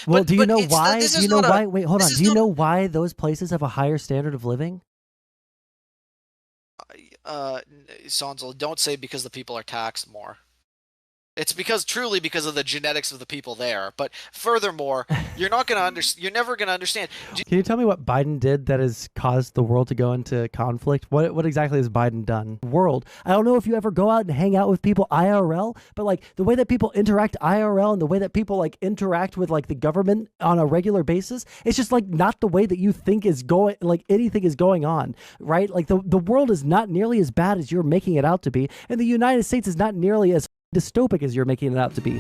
Well, do you but know it's why? this Do you is know not a why? Wait, hold this on. Do is you not know why those places have a higher standard of living? Sondsol, don't say because the people are taxed more. It's truly because of the genetics of the people there. But furthermore, you're never gonna understand. Can you tell me what Biden did that has caused the world to go into conflict? What exactly has Biden done? World. I don't know if you ever go out and hang out with people IRL, but like the way that people interact IRL and the way that people like interact with like the government on a regular basis, it's just like not the way that you think is going like anything is going on, right? Like the world is not nearly as bad as you're making it out to be, and the United States is not nearly as dystopic as you're making it out to be.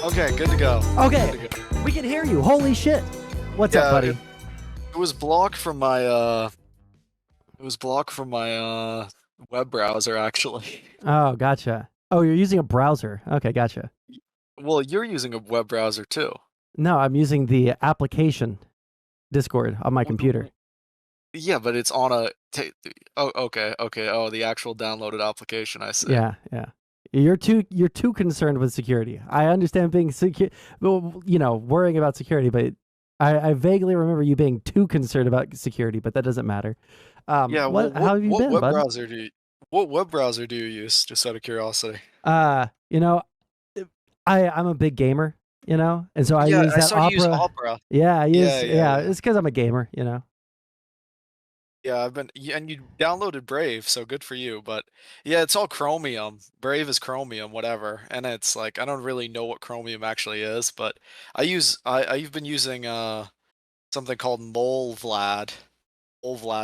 Okay, good to go. Okay, Good to go. we can hear you. Holy shit. What's up, Yeah, buddy? it was blocked from my web browser actually. Oh, gotcha. Oh, you're using a browser. Okay, gotcha. Well, you're using a web browser too. No, I'm using the application Discord on my computer. Yeah, but it's on oh, okay. Oh, the actual downloaded application, I see. Yeah, yeah. You're too concerned with security. I understand being secure, well, worrying about security, but I vaguely remember you being too concerned about security, but that doesn't matter. Yeah, well, How have you been, bud? what web browser do you use, just out of curiosity? Uh, you know, I'm a big gamer, and so I Yeah, use I that saw you use Opera. Opera. Yeah, yeah. Yeah. It's because I'm a gamer. Yeah, and you downloaded Brave, so good for you. But yeah, it's all Chromium. Brave is Chromium, whatever. And it's like I don't really know what Chromium actually is, but I've been using something called Mole Vlad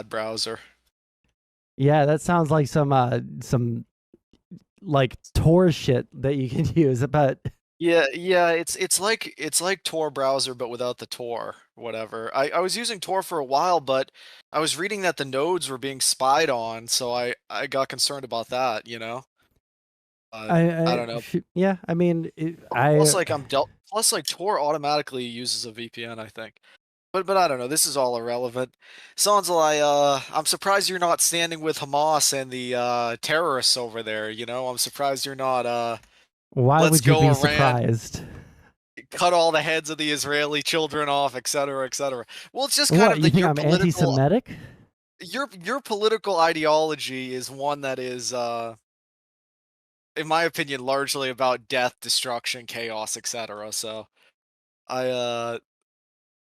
browser. Yeah, that sounds like some like Tor shit that you can use. But Yeah, it's like Tor browser but without the Tor, whatever. I was using Tor for a while, but I was reading that the nodes were being spied on, so I got concerned about that, you know? I don't know. yeah, I mean, I Plus like Tor automatically uses a VPN, I think. But I don't know. This is all irrelevant. Sonzel, I'm surprised you're not standing with Hamas and the terrorists over there, you know? I'm surprised you're not why let's would you go be Iran, surprised? cut all the heads of the Israeli children off, etc., etc. Well, it's just kind What, of you that think I'm anti-Semitic? your political ideology is one that is in my opinion largely about death, destruction, chaos, etc. So I uh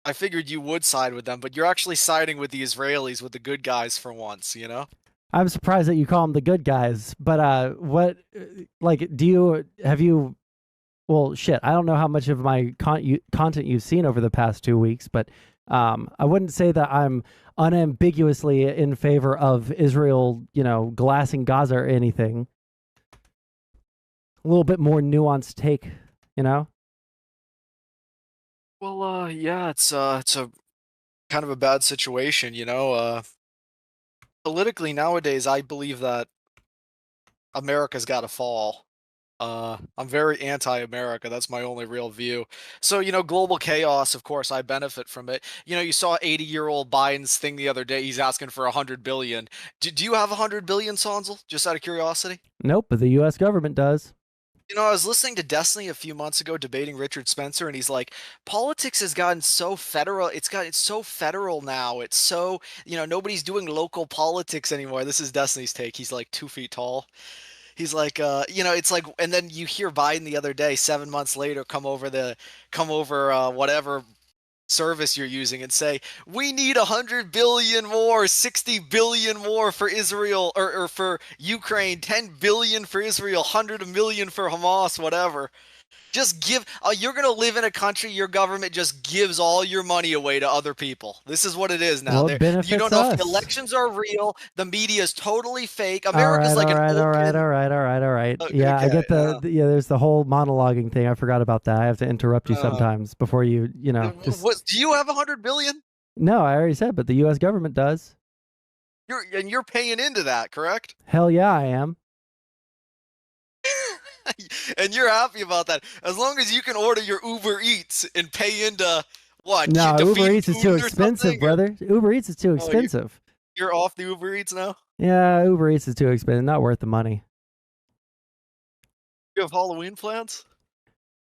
I figured you would side with them, but you're actually siding with the Israelis, with the good guys for once, you know? I'm surprised that you call them the good guys. But what, like, have you? Well, shit, I don't know how much of my content you've seen over the past 2 weeks, but I wouldn't say that I'm unambiguously in favor of Israel, glassing Gaza or anything. A little bit more nuanced take, you know? Well, yeah, it's a kind of a bad situation, you know? Politically nowadays, I believe that America's got to fall. I'm very anti-America. That's my only real view. So, you know, global chaos, of course, I benefit from it. You know, you saw 80-year-old Biden's thing the other day. He's asking for 100 billion. Do you have 100 billion, Sonzel? Just out of curiosity? Nope, but the U.S. government does. You know, I was listening to Destiny a few months ago debating Richard Spencer, and he's like, politics has gotten so federal. It's so federal now. It's so, you know, nobody's doing local politics anymore. This is Destiny's take. He's like 2 feet tall. He's like, you know, it's like, and then you hear Biden the other day, 7 months later, come over, whatever service you're using and say, we need 100 billion more, 60 billion more for Israel or for Ukraine, 10 billion for Israel, 100 million for Hamas, whatever. Just give, you're going to live in a country, your government just gives all your money away to other people. This is what it is now. Well, it You don't benefits know if the us. elections are real. The media is totally fake. All America's right, like all an right, all right, open, all right, all right, all right. Yeah, I okay, get yeah. There's the whole monologuing thing. I forgot about that. I have to interrupt you uh, sometimes before just. what, do you have 100 billion? No, I already said, but the U.S. government does. You're paying into that, correct? Hell yeah, I am. And you're happy about that. As long as you can order your Uber Eats and pay into what? No, To Uber feed Eats is too Putin or expensive, something? Or, brother. Uber Eats is too oh, expensive. you're off the Uber Eats now? Yeah, Uber Eats is too expensive. Not worth the money. You have Halloween plans?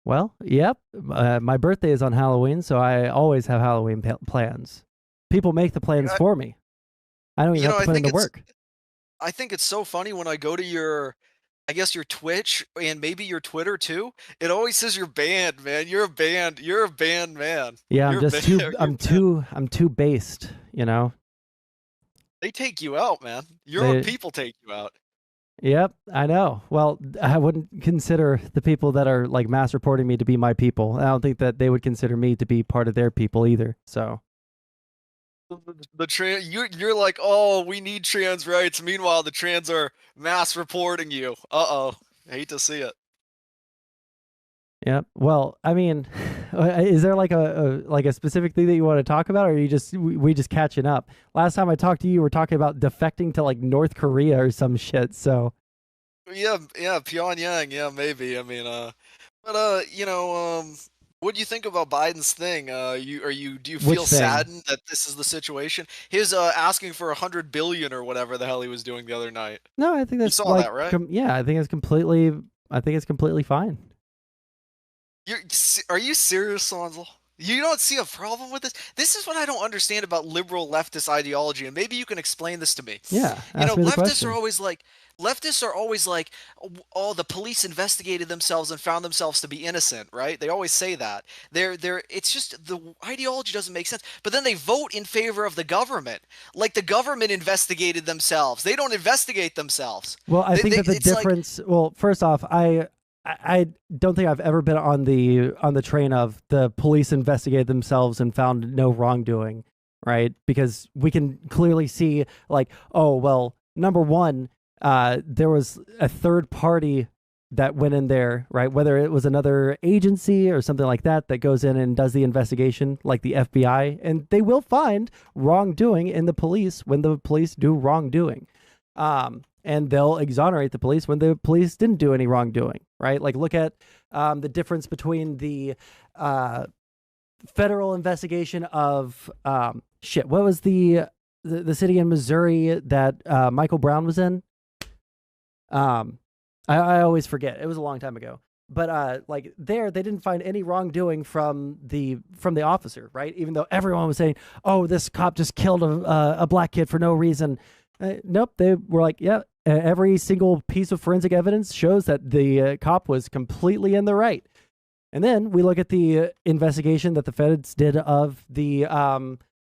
Well, yep. My birthday is on Halloween, so I always have Halloween plans. People make the plans I, for me. I don't even have to I put in think the it's work. so funny when I go to your, I guess your Twitch and maybe your Twitter too. It always says you're banned, man. You're a band. You're a band man. Yeah, I'm You're just banned. too. You're banned. I'm too based. You know. They take you out, man. Your own They. people take you out. Yep, I know. Well, I wouldn't consider the people that are like mass reporting me to be my people. I don't think that they would consider me to be part of their people either. So. The trans, you're like, oh, we need trans rights. Meanwhile, the trans are mass reporting you. Uh-oh. Hate to see it. Yep. Well, I mean, is there like a specific thing that you want to talk about, or are you just we just catching up? Last time I talked to you, you were talking about defecting to like North Korea or some shit. So Yeah, yeah, Pyongyang, yeah, maybe. I mean, but what do you think about Biden's thing? Do you which feel thing? saddened that this is the situation? His asking for 100 billion or whatever the hell he was doing the other night. No, I think You that's saw like that, right? yeah, I think it's completely. I think it's completely fine. Are you serious, Sondsol? You don't see a problem with this? This is what I don't understand about liberal leftist ideology, and maybe you can explain this to me. Yeah, You ask know, me the question. leftists are always like, oh, the police investigated themselves and found themselves to be innocent, right? They always say that. It's just the ideology doesn't make sense. But then they vote in favor of the government, like the government investigated themselves. They don't investigate themselves. Well, I think that the It's like, difference. Well, first off, I don't think I've ever been on the train of the police investigated themselves and found no wrongdoing, right? Because we can clearly see, like, oh well, number one, there was a third party that went in there, right? Whether it was another agency or something like that that goes in and does the investigation, like the FBI, and they will find wrongdoing in the police when the police do wrongdoing. And they'll exonerate the police when the police didn't do any wrongdoing, right? Like, look at the difference between the federal investigation of shit. What was the city in Missouri that Michael Brown was in? I always forget. It was a long time ago. But like there, they didn't find any wrongdoing from the officer, right? Even though everyone was saying, "Oh, this cop just killed a black kid for no reason." Nope, they were like, "Yeah, every single piece of forensic evidence shows that the cop was completely in the right." And then we look at the investigation that the feds did of the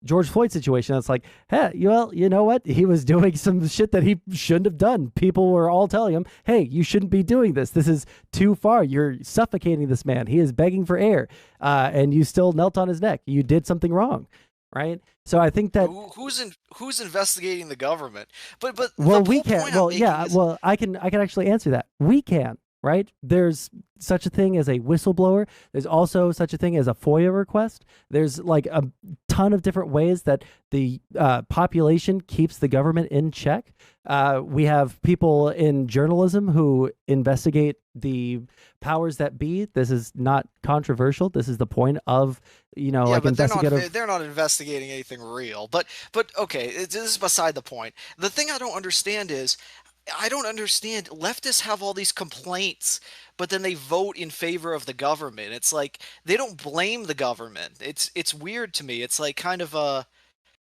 George Floyd situation. It's like, hey, well, you know what? He was doing some shit that he shouldn't have done. People were all telling him, hey, you shouldn't be doing this. This is too far. You're suffocating this man. He is begging for air. And you still knelt on his neck. You did something wrong. Right. So I think that who's investigating the government? But the well, we whole can. point I'm Well, making yeah. is, Well, I can actually answer that. We can. Right? There's such a thing as a whistleblower. There's also such a thing as a FOIA request. There's like a ton of different ways that the population keeps the government in check. We have people in journalism who investigate the powers that be. This is not controversial. This is the point of, yeah, like but investigative. they're not investigating anything real. But okay, this is beside the point. The thing I don't understand is, I don't understand. Leftists have all these complaints, but then they vote in favor of the government. It's like they don't blame the government. It's weird to me. It's like kind of a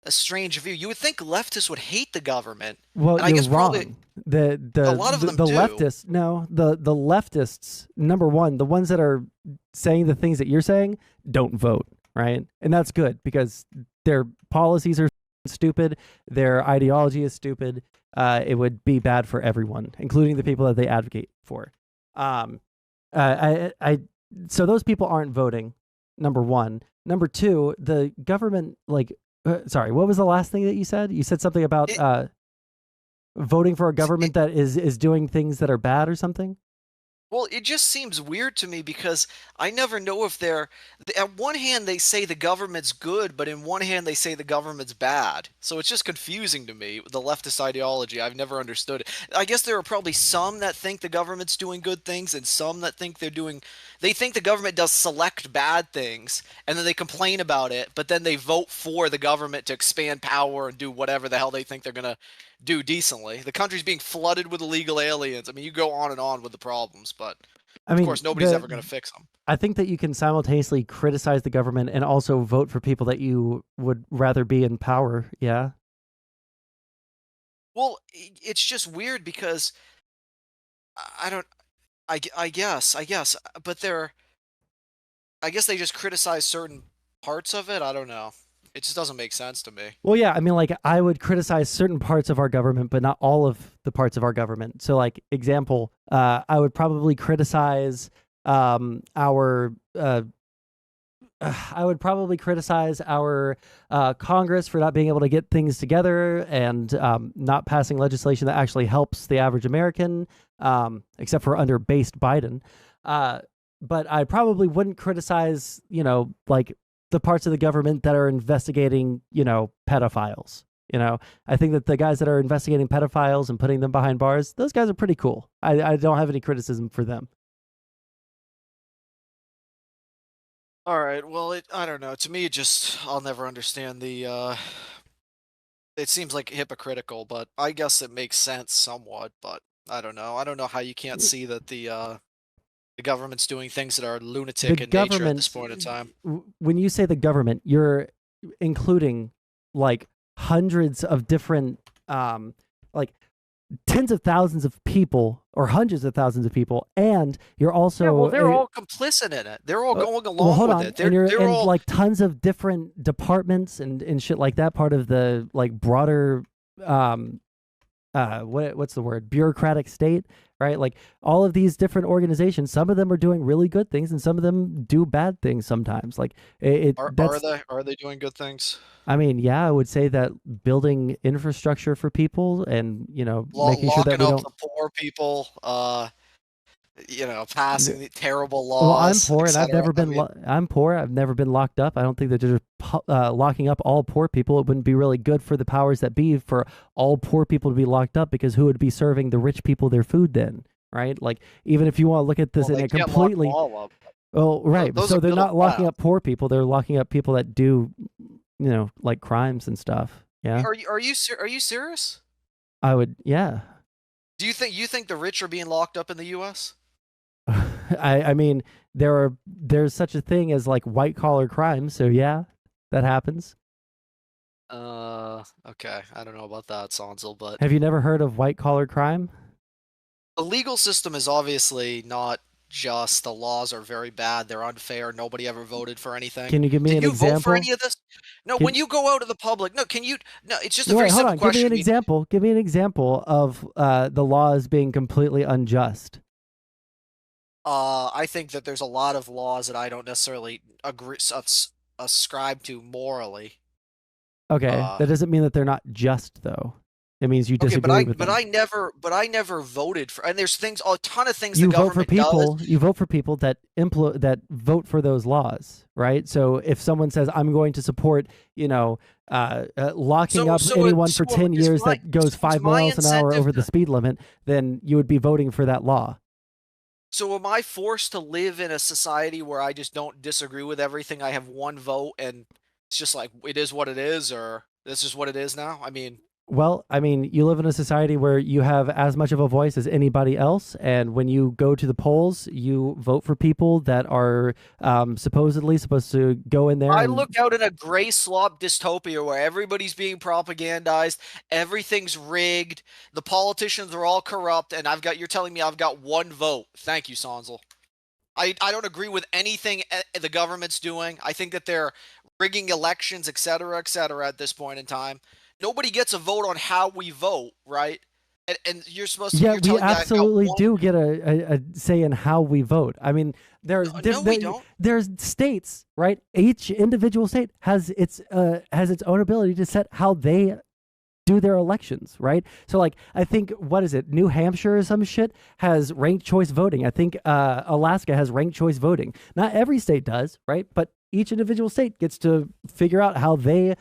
strange view. You would think leftists would hate the government, Well, and I you're guess probably wrong. The a the lot of the, them the do. leftists, no, the leftists, number one, the ones that are saying the things that you're saying, don't vote, right? And that's good because their policies are stupid, their ideology is stupid. It would be bad for everyone, including the people that they advocate for. Um, I so those people aren't voting. Number one. Number two, the government, like, sorry, what was the last thing that you said? You said something about It, voting for a it government that is doing things that are bad or something. Well, it just seems weird to me because I never know if they're. At one hand, they say the government's good, but in one hand, they say the government's bad. So it's just confusing to me, the leftist ideology. I've never understood it. I guess there are probably some that think the government's doing good things and some that think they're doing. They think the government does select bad things and then they complain about it, but then they vote for the government to expand power and do whatever the hell they think they're going to do decently. The country's being flooded with illegal aliens. I mean, you go on and on with the problems, but I of mean, course, nobody's ever going to fix them. I think that you can simultaneously criticize the government and also vote for people that you would rather be in power. Yeah. Well, it's just weird because I don't. I guess, but I guess they just criticize certain parts of it. I don't know. It just doesn't make sense to me. Well, yeah, I mean, like, I would criticize certain parts of our government, but not all of the parts of our government. So, like, example, I would probably criticize our I would probably criticize our Congress for not being able to get things together and not passing legislation that actually helps the average American, except for under based Biden. But I probably wouldn't criticize, like the parts of the government that are investigating, pedophiles. I think that the guys that are investigating pedophiles and putting them behind bars, those guys are pretty cool. I don't have any criticism for them. All right. Well, I don't know. To me, it just I'll never understand it seems like hypocritical, but I guess it makes sense somewhat, but I don't know. I don't know how you can't see that the government's doing things that are The lunatic in nature at this government, point in time. when you say the government, you're including like hundreds of different, like tens of thousands of people or hundreds of thousands of people, and you're Yeah, well, also they're all complicit in it. They're all going well, along hold with on, it. and you're They're in all like tons of different departments and shit like that. Part of the like broader, what's the word? Bureaucratic state, right? Like all of these different organizations. Some of them are doing really good things, and some of them do bad things sometimes. Like that's. are they doing good things? I mean, yeah, I would say that building infrastructure for people and making sure that Locking we up don't. the poor people, passing the terrible Well, I'm laws, poor and I've etc. never I been. mean, I'm poor. I've never been locked up. I don't think that just locking up all poor people. It wouldn't be really good for the powers that be for all poor people to be locked up because who would be serving the rich people their food then, right? Like even if you want to look at this well, in they a can't lock them completely. all up. Oh, right. Those So are they're middle not locking class. up poor people. They're locking up people that do, like crimes and stuff. Yeah, Are you serious? I would. Yeah. Do you think the rich are being locked up in the U.S.? I mean there's such a thing as like white collar crime, so yeah, that happens. Okay. I don't know about that, Sondsol, but Have you never heard of white collar crime? the legal system is obviously not just. The laws are very bad. They're unfair. Nobody ever voted for anything. Can you give me Did an you vote for example? any of this? No, when Can you go out to the public, no, can you? No, it's just a very Wait, hold simple on. Give me question. an I mean, example. Give me an example of the laws being completely unjust. I think that there's a lot of laws that I don't necessarily ascribe to morally. Okay, Uh, that doesn't mean that they're not just though. It means you okay, disagree with them. but I never voted for. And there's things, a ton of things the You vote for government does. people. You vote for people that that vote for those laws, right? So if someone says, "I'm going to support," locking up anyone for 10 years that goes is five my miles an hour incentive over the to, speed limit, then you would be voting for that law. so am I forced to live in a society where I just don't disagree with everything? I have one vote and it's just like it is what it is, or this is what it is now? I mean, Well, I mean, you live in a society where you have as much of a voice as anybody else, and when you go to the polls, you vote for people that are supposedly supposed to go in there I and. look out in a gray slop dystopia where everybody's being propagandized, everything's rigged, the politicians are all corrupt, and you're telling me I've got one vote. Thank you, Sonzel. I don't agree with anything the government's doing. I think that they're rigging elections, et cetera, at this point in time. Nobody gets a vote on how we vote, right? And Yeah, you're we telling me I've got absolutely one. do get a say in how we vote. I mean, No, we don't. there's states, right? Each individual state has its own ability to set how they do their elections, right? So like I think what is it? New Hampshire or some shit has ranked choice voting. I think Alaska has ranked choice voting. Not every state does, right? But each individual state gets to figure out how they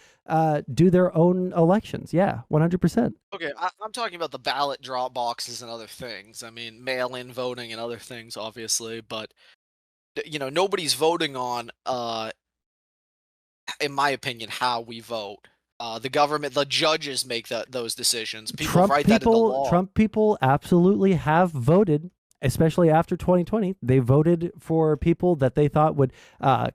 do their own elections. Yeah, 100%. Okay, I'm talking about the ballot drop boxes and other things. I mean, mail-in voting and other things, obviously, but nobody's voting on, in my opinion, how we vote. The government, the judges make those decisions. People write that into law. Trump people absolutely have voted, especially after 2020. They voted for people that they thought would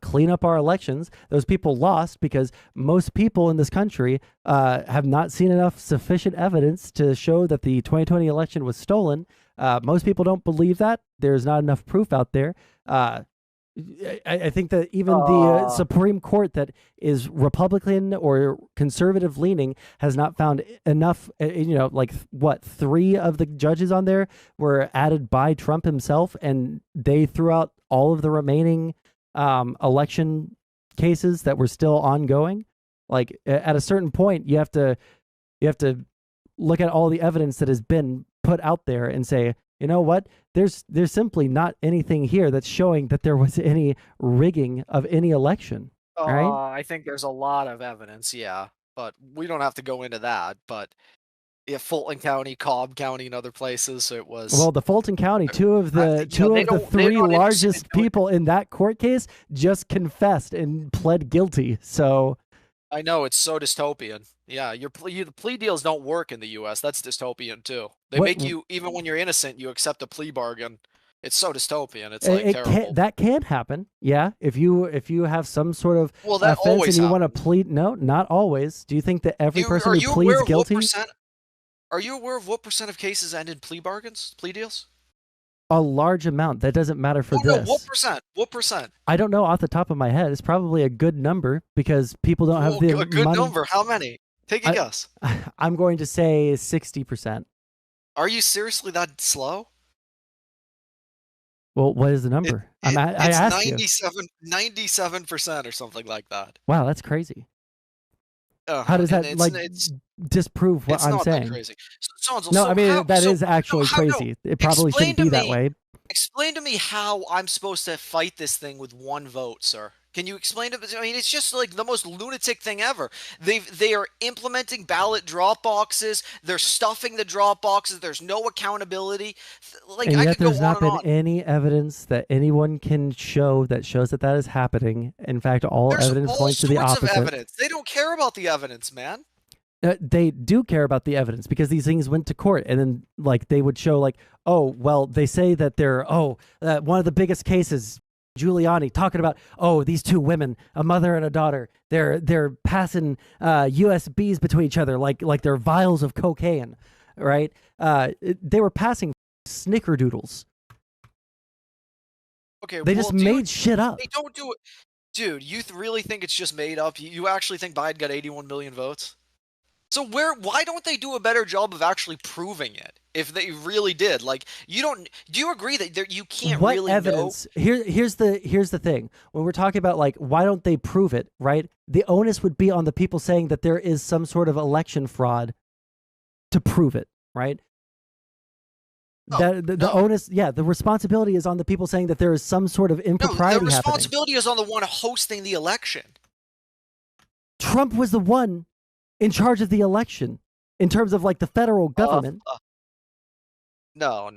clean up our elections. Those people lost because most people in this country have not seen enough sufficient evidence to show that the 2020 election was stolen. Most people don't believe that. There's not enough proof out there. I think that even the Supreme Court that is Republican or conservative leaning has not found enough. Like what, 3 of the judges on there were added by Trump himself, and they threw out all of the remaining election cases that were still ongoing. Like at a certain point, you have to look at all the evidence that has been put out there and say, you know what? There's simply not anything here that's showing that there was any rigging of any election, right? I think there's a lot of evidence, yeah, but we don't have to go into that. But yeah, Fulton County, Cobb County, and other places, it was. Well, the Fulton County, two of the 3 largest people in that court case just confessed and pled guilty. So I know, it's so dystopian. Yeah, the plea deals don't work in the U.S. That's dystopian too. They make you, even when you're innocent, you accept a plea bargain. It's so dystopian. It's like terrible. That can happen. Yeah, if you have some sort of offense and you want to plead, no, not always. Do you think that every person who pleads guilty? Are you aware of what percent of cases end in plea bargains, plea deals? A large amount. That doesn't matter for this. No, what percent? What percent? I don't know off the top of my head. It's probably a good number because people don't have the a good money. Number. How many? Take a guess. I'm going to say 60%. Are you seriously that slow? Well, what is the number? I asked 97% or something like that. Wow, that's crazy. How does that disprove what I'm saying? Crazy. Sondsol, no, I mean that is actually crazy. It probably shouldn't be that way. Explain to me how I'm supposed to fight this thing with 1 vote, sir. Can you explain it? I mean, it's just like the most lunatic thing ever. They are implementing ballot drop boxes. They're stuffing the drop boxes. There's no accountability. Like, and yet I could there's go not been any evidence that anyone can show that shows that is happening. In fact, there's evidence points to the opposite. Of evidence. They don't care about the evidence, man. They do care about the evidence because these things went to court, and then like they would show like, oh well, they say that they're one of the biggest cases. Giuliani talking about, these 2 women, a mother and a daughter, they're passing USBs between each other like they're vials of cocaine, right? They were passing snickerdoodles. Okay, they just made shit up. They don't do it, dude. You really think it's just made up? You actually think Biden got 81 million votes? So why don't they do a better job of actually proving it? If they really did, like, do you agree that you can't really evidence? Know? Here's the thing. When we're talking about like, why don't they prove it, right? The onus would be on the people saying that there is some sort of election fraud to prove it, right? The onus, the responsibility is on the people saying that there is some sort of impropriety happening. The responsibility is on the one hosting the election. Trump was the one in charge of the election in terms of like the federal government. No.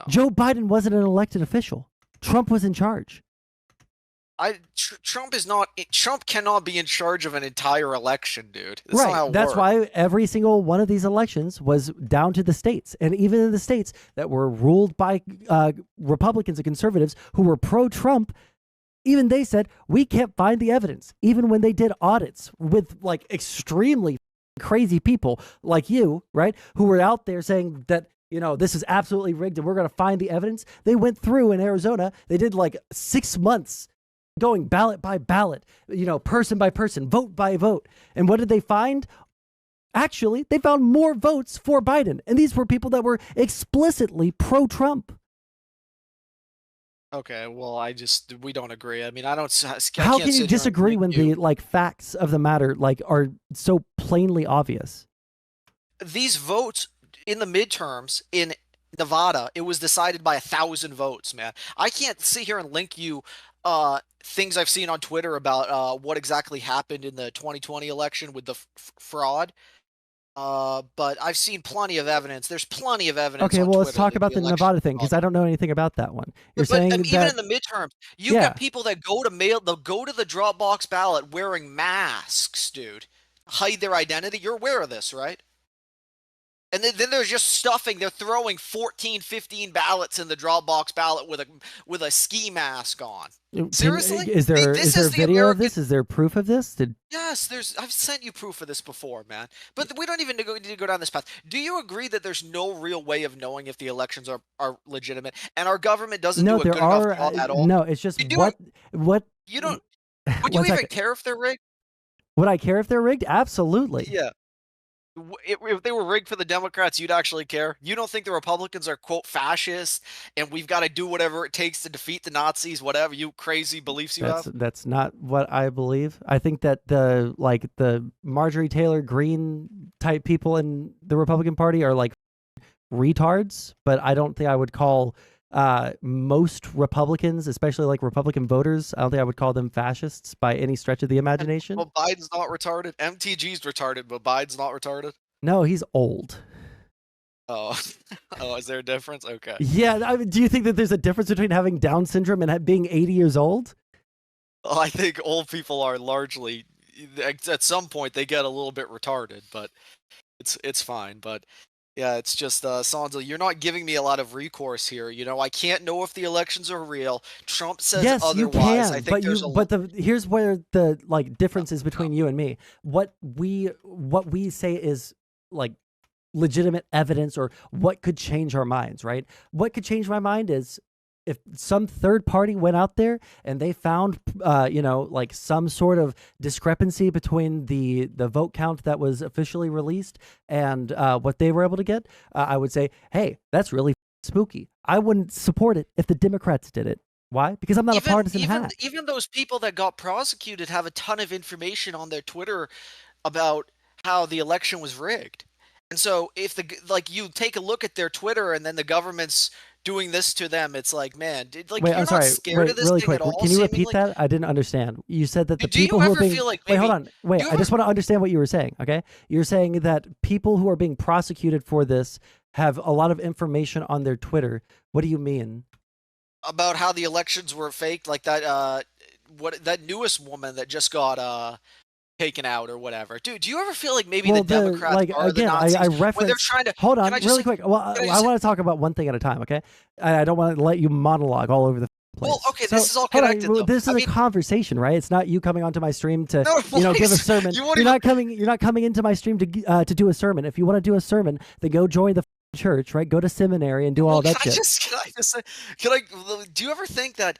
Joe Biden wasn't an elected official. Trump was in charge. Trump cannot be in charge of an entire election, dude. That's why every single one of these elections was down to the states. And even in the states that were ruled by Republicans and conservatives who were pro-Trump, even they said, we can't find the evidence. Even when they did audits with like extremely crazy people like you, right, who were out there saying that, this is absolutely rigged and we're going to find the evidence. They went through in Arizona. They did like 6 months going ballot by ballot, person by person, vote by vote. And what did they find? Actually, they found more votes for Biden. And these were people that were explicitly pro-Trump. Okay, well, we don't agree. I mean, How can you disagree when the like facts of the matter like are so plainly obvious? These votes in the midterms in Nevada, it was decided by 1,000 votes, man. I can't sit here and link you things I've seen on Twitter about what exactly happened in the 2020 election with the fraud. But I've seen plenty of evidence. There's plenty of evidence. Okay, well, let's talk about the Nevada thing because I don't know anything about that one. You're saying that even in the midterms, you've got people that they'll go to the Dropbox ballot wearing masks, dude. hide their identity. You're aware of this, right? And then they're just stuffing. They're throwing 14, 15 ballots in the Dropbox ballot with a ski mask on. Seriously? Is there This is the video of American. this? Is there proof of this? Yes, I've sent you proof of this before, man. But we don't even need to go down this path. Do you agree that there's no real way of knowing if the elections are legitimate, and our government doesn't No, do a there good enough are job at all? no. It's just You do it. what. You don't. Would you One even second. care if they're rigged? Would I care if they're rigged? Absolutely. Yeah. If they were rigged for the Democrats, you'd actually care. You don't think the Republicans are, quote, fascist, and we've got to do whatever it takes to defeat the Nazis, whatever you crazy beliefs you have? That's not what I believe. I think that the Marjorie Taylor Greene type people in the Republican Party are like retards, but I don't think I would call most Republicans, especially like Republican voters, I don't think I would call them fascists by any stretch of the imagination. Well, Biden's not retarded. MTG's retarded, but Biden's not retarded. No, he's old. Oh, oh, is there a difference? Okay. Yeah, I mean, do you think that there's a difference between having Down syndrome and being 80 years old? Well, I think old people are largely, at some point, they get a little bit retarded, but it's fine. But yeah, it's just Sondsol, you're not giving me a lot of recourse here. You know, I can't know if the elections are real. Trump says Yes, otherwise. you can, I think here's where the like difference is between you and me. What we say is like legitimate evidence or what could change our minds, right? What could change my mind is if some third party went out there and they found, like some sort of discrepancy between the vote count that was officially released and what they were able to get, I would say, hey, that's really spooky. I wouldn't support it if the Democrats did it. Why? Because I'm not a partisan hack. Even those people that got prosecuted have a ton of information on their Twitter about how the election was rigged. And so if you take a look at their Twitter and then the government's doing this to them, it's like, man, wait, you're I'm sorry. not scared of this really thing quick. at all. Can you repeat that? I didn't understand. You said that the people who are being. Feel like wait, hold on. Wait, I just want to understand what you were saying. Okay, you're saying that people who are being prosecuted for this have a lot of information on their Twitter. What do you mean? About how the elections were faked, like that that newest woman that just got taken out or whatever. Dude, do you ever feel like maybe the Democrats are the Nazis? I referenced, when they're trying to hold on really quick. Well, I want to talk about one thing at a time, okay? I don't want to let you monologue all over the place. Well, okay, so, this is all connected. On, this is a conversation, right? It's not you coming onto my stream to give a sermon. You're not coming into my stream to do a sermon. If you want to do a sermon, then go join the church, right? Go to seminary and do all that shit. Do you ever think that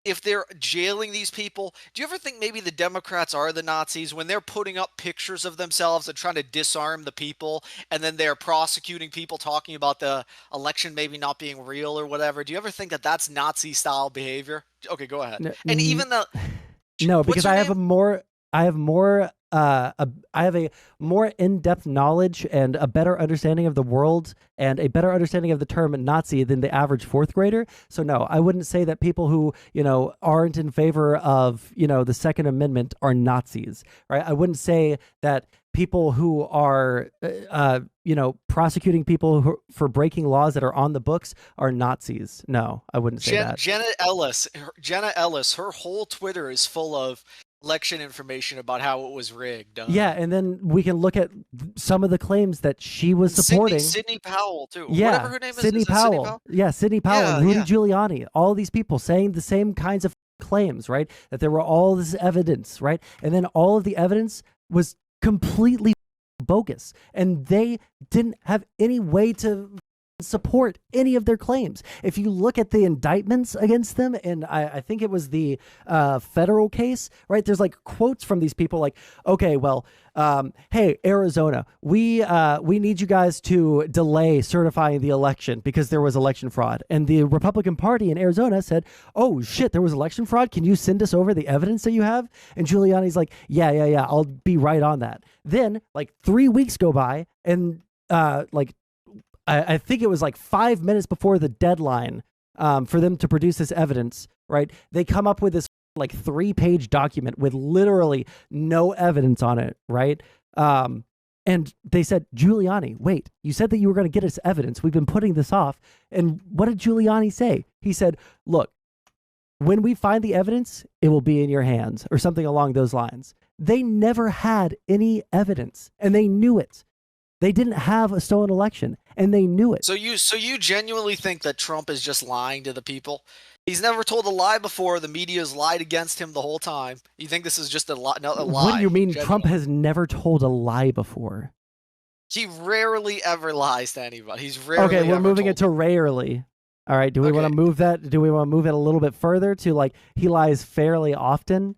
if they're jailing these people, do you ever think maybe the Democrats are the Nazis when they're putting up pictures of themselves and trying to disarm the people, and then they're prosecuting people talking about the election maybe not being real or whatever? Do you ever think that that's Nazi-style behavior? Okay, go ahead. And even the... No, because I have a more in-depth knowledge and a better understanding of the world and a better understanding of the term Nazi than the average fourth grader. So no, I wouldn't say that people who, aren't in favor of, the Second Amendment are Nazis, right? I wouldn't say that people who are, prosecuting people for breaking laws that are on the books are Nazis. No, I wouldn't say that. Jenna Ellis, her whole Twitter is full of election information about how it was rigged. Yeah, and then we can look at some of the claims that she was supporting. Sidney Powell, too. Yeah, whatever her name Sidney is. Powell. Yeah, Sidney Powell, Rudy Giuliani, all these people saying the same kinds of claims, right? That there were all this evidence, right? And then all of the evidence was completely bogus, and they didn't have any way to support any of their claims. If you look at the indictments against them, and I think it was the federal case, right? There's like quotes from these people like, okay, well, hey, Arizona, we need you guys to delay certifying the election because there was election fraud. And the Republican Party in Arizona said, oh shit, there was election fraud. Can you send us over the evidence that you have? And Giuliani's like, yeah, I'll be right on that. Then like 3 weeks go by, and I think it was like 5 minutes before the deadline for them to produce this evidence, right? They come up with this like 3-page document with literally no evidence on it, right? And they said, Giuliani, wait, you said that you were going to get us evidence. We've been putting this off. And what did Giuliani say? He said, look, when we find the evidence, it will be in your hands, or something along those lines. They never had any evidence, and they knew it. They didn't have a stolen election, and they knew it. So you genuinely think that Trump is just lying to the people? He's never told a lie before. The media's lied against him the whole time. You think this is just a lie? No, a lie. What do you mean genuinely. Trump has never told a lie before? He rarely ever lies to anybody. He's rarely. Okay, we're ever moving told it to rarely. All right, do we want to Okay. move that? Do we want to move it a little bit further to like he lies fairly often?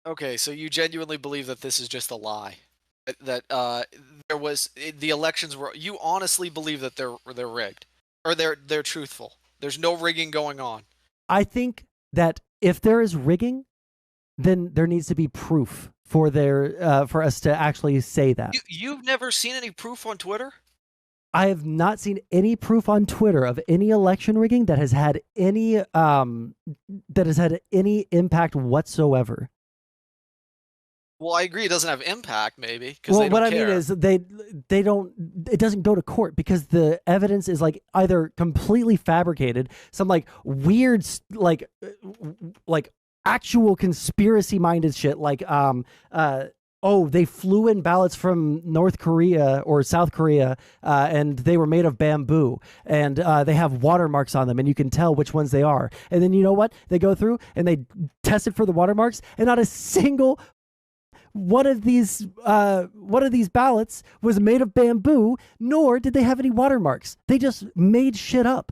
Okay, so you genuinely believe that this is just a lie? That there was the elections were. You honestly believe that they're rigged, or they're truthful? There's no rigging going on. I think that if there is rigging, then there needs to be proof for for us to actually say that. You've never seen any proof on Twitter? I have not seen any proof on Twitter of any election rigging that has had any impact whatsoever. Well, I agree. It doesn't have impact, maybe because Well, they don't what I care. mean is they don't. It doesn't go to court because the evidence is like either completely fabricated, some like weird like actual conspiracy minded shit, like oh, they flew in ballots from North Korea or South Korea, and they were made of bamboo, and they have watermarks on them, and you can tell which ones they are. And then you know what? They go through and they test it for the watermarks, and not a single one of these ballots was made of bamboo, nor did they have any watermarks. They just made shit up.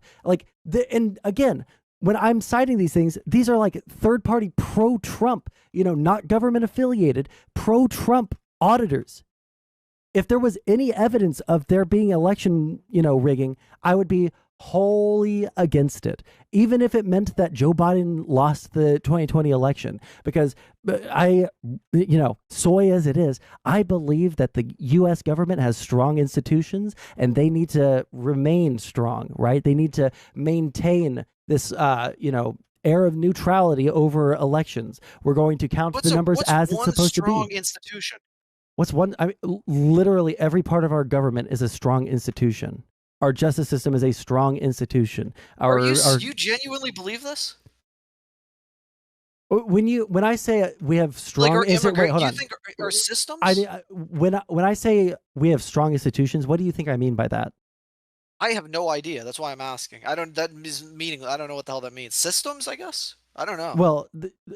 And again, when I'm citing these things, these are like third party pro Trump, not government affiliated, pro Trump auditors. If there was any evidence of there being election, rigging, I would be wholly against it, even if it meant that Joe Biden lost the 2020 election. Because soy as it is, I believe that the U.S. government has strong institutions and they need to remain strong, right? They need to maintain this, air of neutrality over elections. We're going to count the numbers as it's supposed to be. What's one strong institution? What's one? I mean, literally every part of our government is a strong institution. Our justice system is a strong institution. You genuinely believe this? When I say we have strong, wait, hold on. Do you think our systems? When I say we have strong institutions, what do you think I mean by that? I have no idea. That's why I'm asking. I don't. That is meaningless. I don't know what the hell that means. Systems, I guess. I don't know. Well,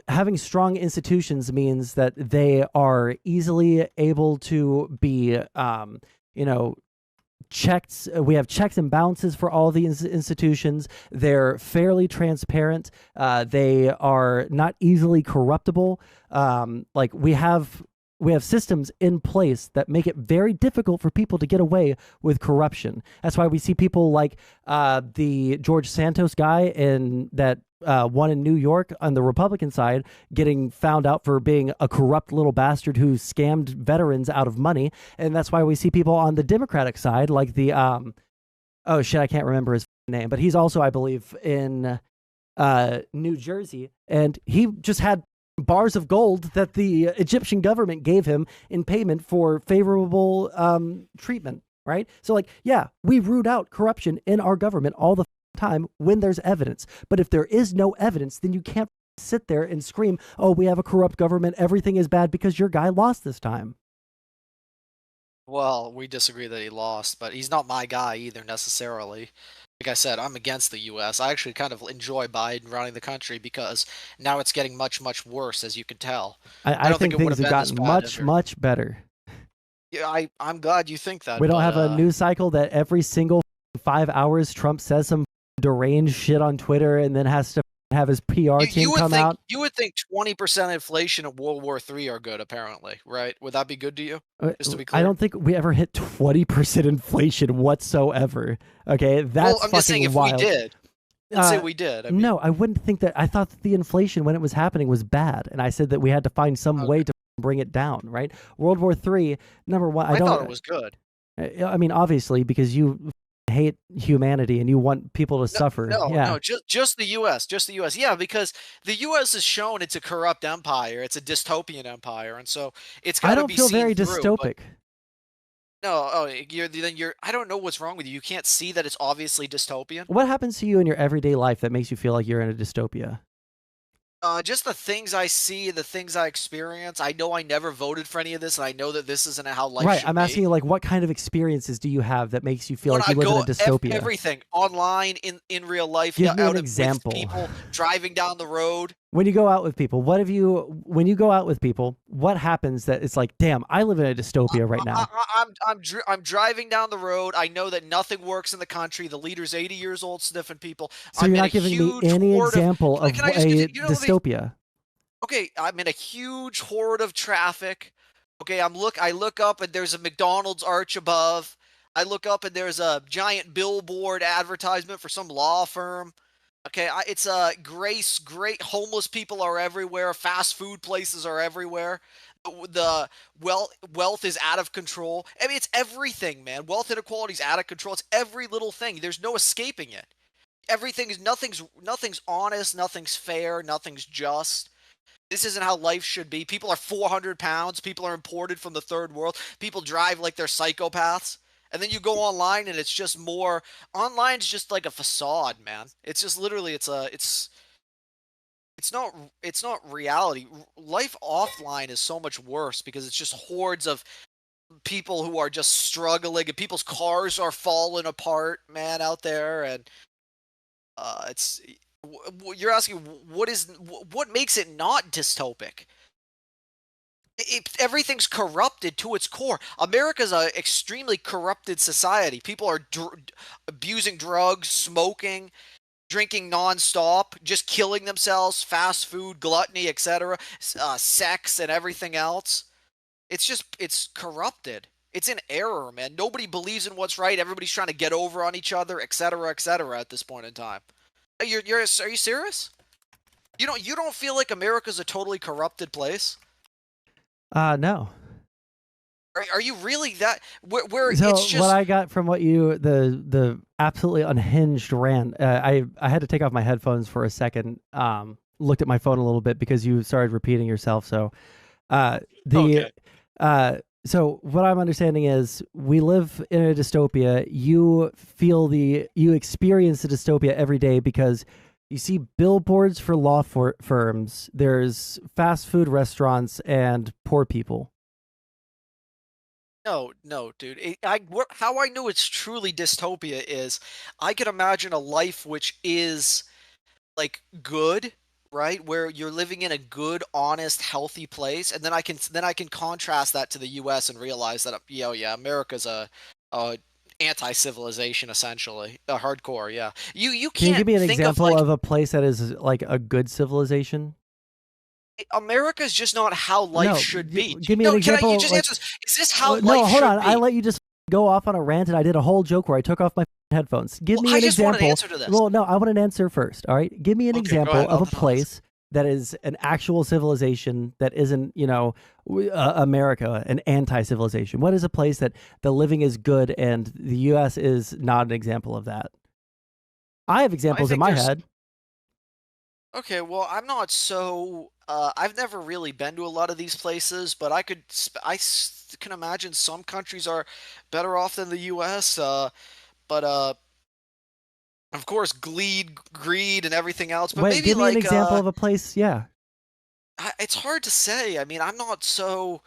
having strong institutions means that they are easily able to be, checked. We have checks and balances for all the institutions. They're fairly transparent. They are not easily corruptible. We have systems in place that make it very difficult for people to get away with corruption. That's why we see people like the George Santos guy in that one in New York on the Republican side getting found out for being a corrupt little bastard who scammed veterans out of money. And that's why we see people on the Democratic side like the oh shit, I can't remember his name, but he's also, I believe, in New Jersey, and he just had bars of gold that the Egyptian government gave him in payment for favorable treatment, right? So we root out corruption in our government all the time when there's evidence. But if there is no evidence, then you can't sit there and scream, oh, we have a corrupt government, everything is bad because your guy lost this time. Well, we disagree that he lost, but he's not my guy either necessarily. Like I said, I'm against the U.S. I actually kind of enjoy Biden running the country because now it's getting much, much worse, as you can tell. I don't think things have gotten much better. Yeah, I'm glad you think that. We don't have a news cycle that every single 5 hours Trump says some deranged shit on Twitter and then has to have his PR team come out. You would think 20% inflation at World War III are good, apparently, right? Would that be good to you? Just to be clear. I don't think we ever hit 20% inflation whatsoever. Okay, that's I'm just saying if wild. we did. Let's say we did. No, I wouldn't think that. I thought that the inflation when it was happening was bad, and I said that we had to find some way to bring it down, right? World War III, number one, I thought it was good. I mean, obviously, because you hate humanity and you want people to suffer. No, just the U.S. Yeah, because the U.S. has shown it's a corrupt empire. It's a dystopian empire, and so it's got to be seen through. I don't feel very dystopic. No, you're. I don't know what's wrong with you. You can't see that it's obviously dystopian. What happens to you in your everyday life that makes you feel like you're in a dystopia? Just the things I see, the things I experience. I know I never voted for any of this, and I know that this isn't how life Right. should I'm asking be. you, like, what kind of experiences do you have that makes you feel When like I you live in go a dystopia? everything online, in real life, Give me an out with example. people driving down the road. When you go out with people, when you go out with people, what happens that it's like, damn, I live in a dystopia right now? I'm driving down the road. I know that nothing works in the country. The leader's 80 years old, sniffing people. So I'm you're in a not giving me huge any horde of. example of Can I just a continue? You know, dystopia. okay, I'm in a huge horde of traffic. Okay, I look up and there's a McDonald's arch above. I look up and there's a giant billboard advertisement for some law firm. Okay, it's a great homeless people are everywhere. Fast food places are everywhere. The wealth is out of control. I mean, it's everything, man. Wealth inequality is out of control. It's every little thing. There's no escaping it. Everything is nothing's honest, nothing's fair, nothing's just. This isn't how life should be. People are 400 pounds. People are imported from the third world. People drive like they're psychopaths. And then you go online and it's just more. Online's just like a facade, man. It's just literally it's not it's not reality. Life offline is so much worse because it's just hordes of people who are just struggling and people's cars are falling apart, man, out there. And it's you're asking what makes it not dystopic? Everything's corrupted to its core. America's an extremely corrupted society. People are abusing drugs, smoking, drinking nonstop, just killing themselves, fast food, gluttony, etc., sex, and everything else. It's corrupted. It's in error, man. Nobody believes in what's right. Everybody's trying to get over on each other, etc., etc. At this point in time. Are you serious? You don't feel like America's a totally corrupted place? No. Are you really that where it's So what just I got from what you the absolutely unhinged rant, I had to take off my headphones for a second. Looked at my phone a little bit because you started repeating yourself. So the okay? so what I'm understanding is we live in a dystopia. You experience the dystopia every day because you see billboards for law firms. There's fast food restaurants and poor people. No, no, dude. How I know it's truly dystopia is I can imagine a life which is like good, right? Where you're living in a good, honest, healthy place, and then I can contrast that to the U.S. and realize that yeah, America's a anti-civilization essentially, a hardcore. Yeah, you Can you give can't me an think of example like of a place that is like a good civilization? America's just not how life No, should be. give me an No, can I? You example. just Like, answer this. Is this how no, life hold should on. I be? let you just go off on a rant, and I did a whole joke where I took off my headphones. Give Well, me I an just want an example. answer to this. Well, no, I want an answer first. All right, give me an Okay, go example ahead. of I'll a just listen. place that is an actual civilization that isn't, America, an anti-civilization. What is a place that the living is good and the U.S. is not an example of that? I have I examples in think my there's head. okay. Well, I'm not so. I've never really been to a lot of these places, but can imagine some countries are better off than the U.S. But of course, greed, and everything else. But Wait, maybe give me an like example of a place. Yeah. it's hard to say. I mean, I'm not so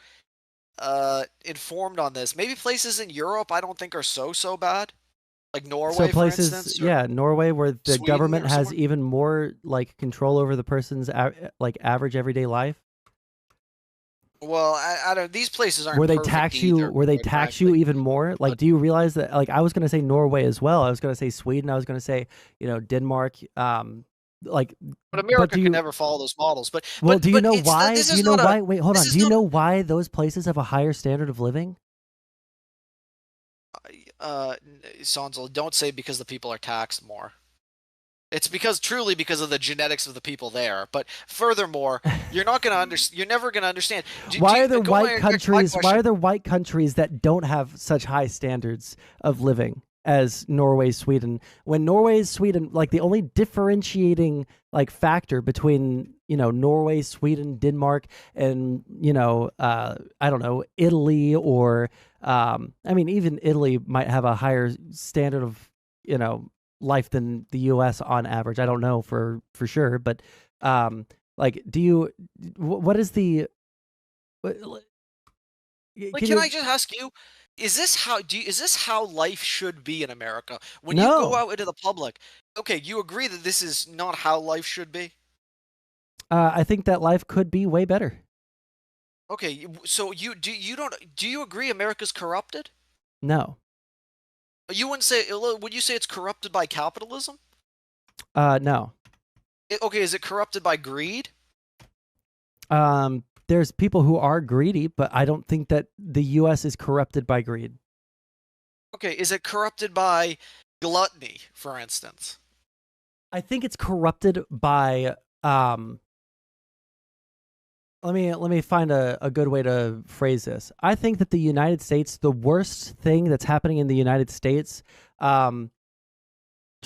informed on this. Maybe places in Europe I don't think are so bad, like So Norway, for places, instance, or yeah, Norway, where the Sweden government or has somewhere. even more like control over the person's like average everyday life, Well, I don't. These places aren't where they perfect tax you, either, where they quite tax you frankly. even more. Like, But do you realize that? Like, I was gonna say Norway as well. I was gonna say Sweden. I was gonna say Denmark. Like, but but America do could you? never follow those models. But Well, do you know it's why? this Do you is know not a why? Wait, hold this on. Do is you not know why those places have a higher standard of living? uh Sondsol. Don't say because the people are taxed more. It's because of the genetics of the people there. But furthermore, you're never gonna understand. Why are there Going white back to my countries? Why question? are there white countries that don't have such high standards of living as Norway, Sweden? When Norway, Sweden, like the only differentiating like factor between Norway, Sweden, Denmark, and I don't know, Italy, or I mean even Italy might have a higher standard of you know life than the U.S. on average. I don't know for sure, but Like, do you? What is the? what- Like, Can can I you? just ask you, is this how life should be in America? When you go No. out into the public, okay, you agree that this is not how life should be? I think that life could be way better. Okay, so you don't do you agree America's corrupted? No. You wouldn't say would you say it's corrupted by capitalism? No. Okay, is it corrupted by greed? There's people who are greedy, but I don't think that the U.S. is corrupted by greed. Okay, is it corrupted by gluttony, for instance? I think it's corrupted by let me find a good way to phrase this. I think that the United States, the worst thing that's happening in the United States, try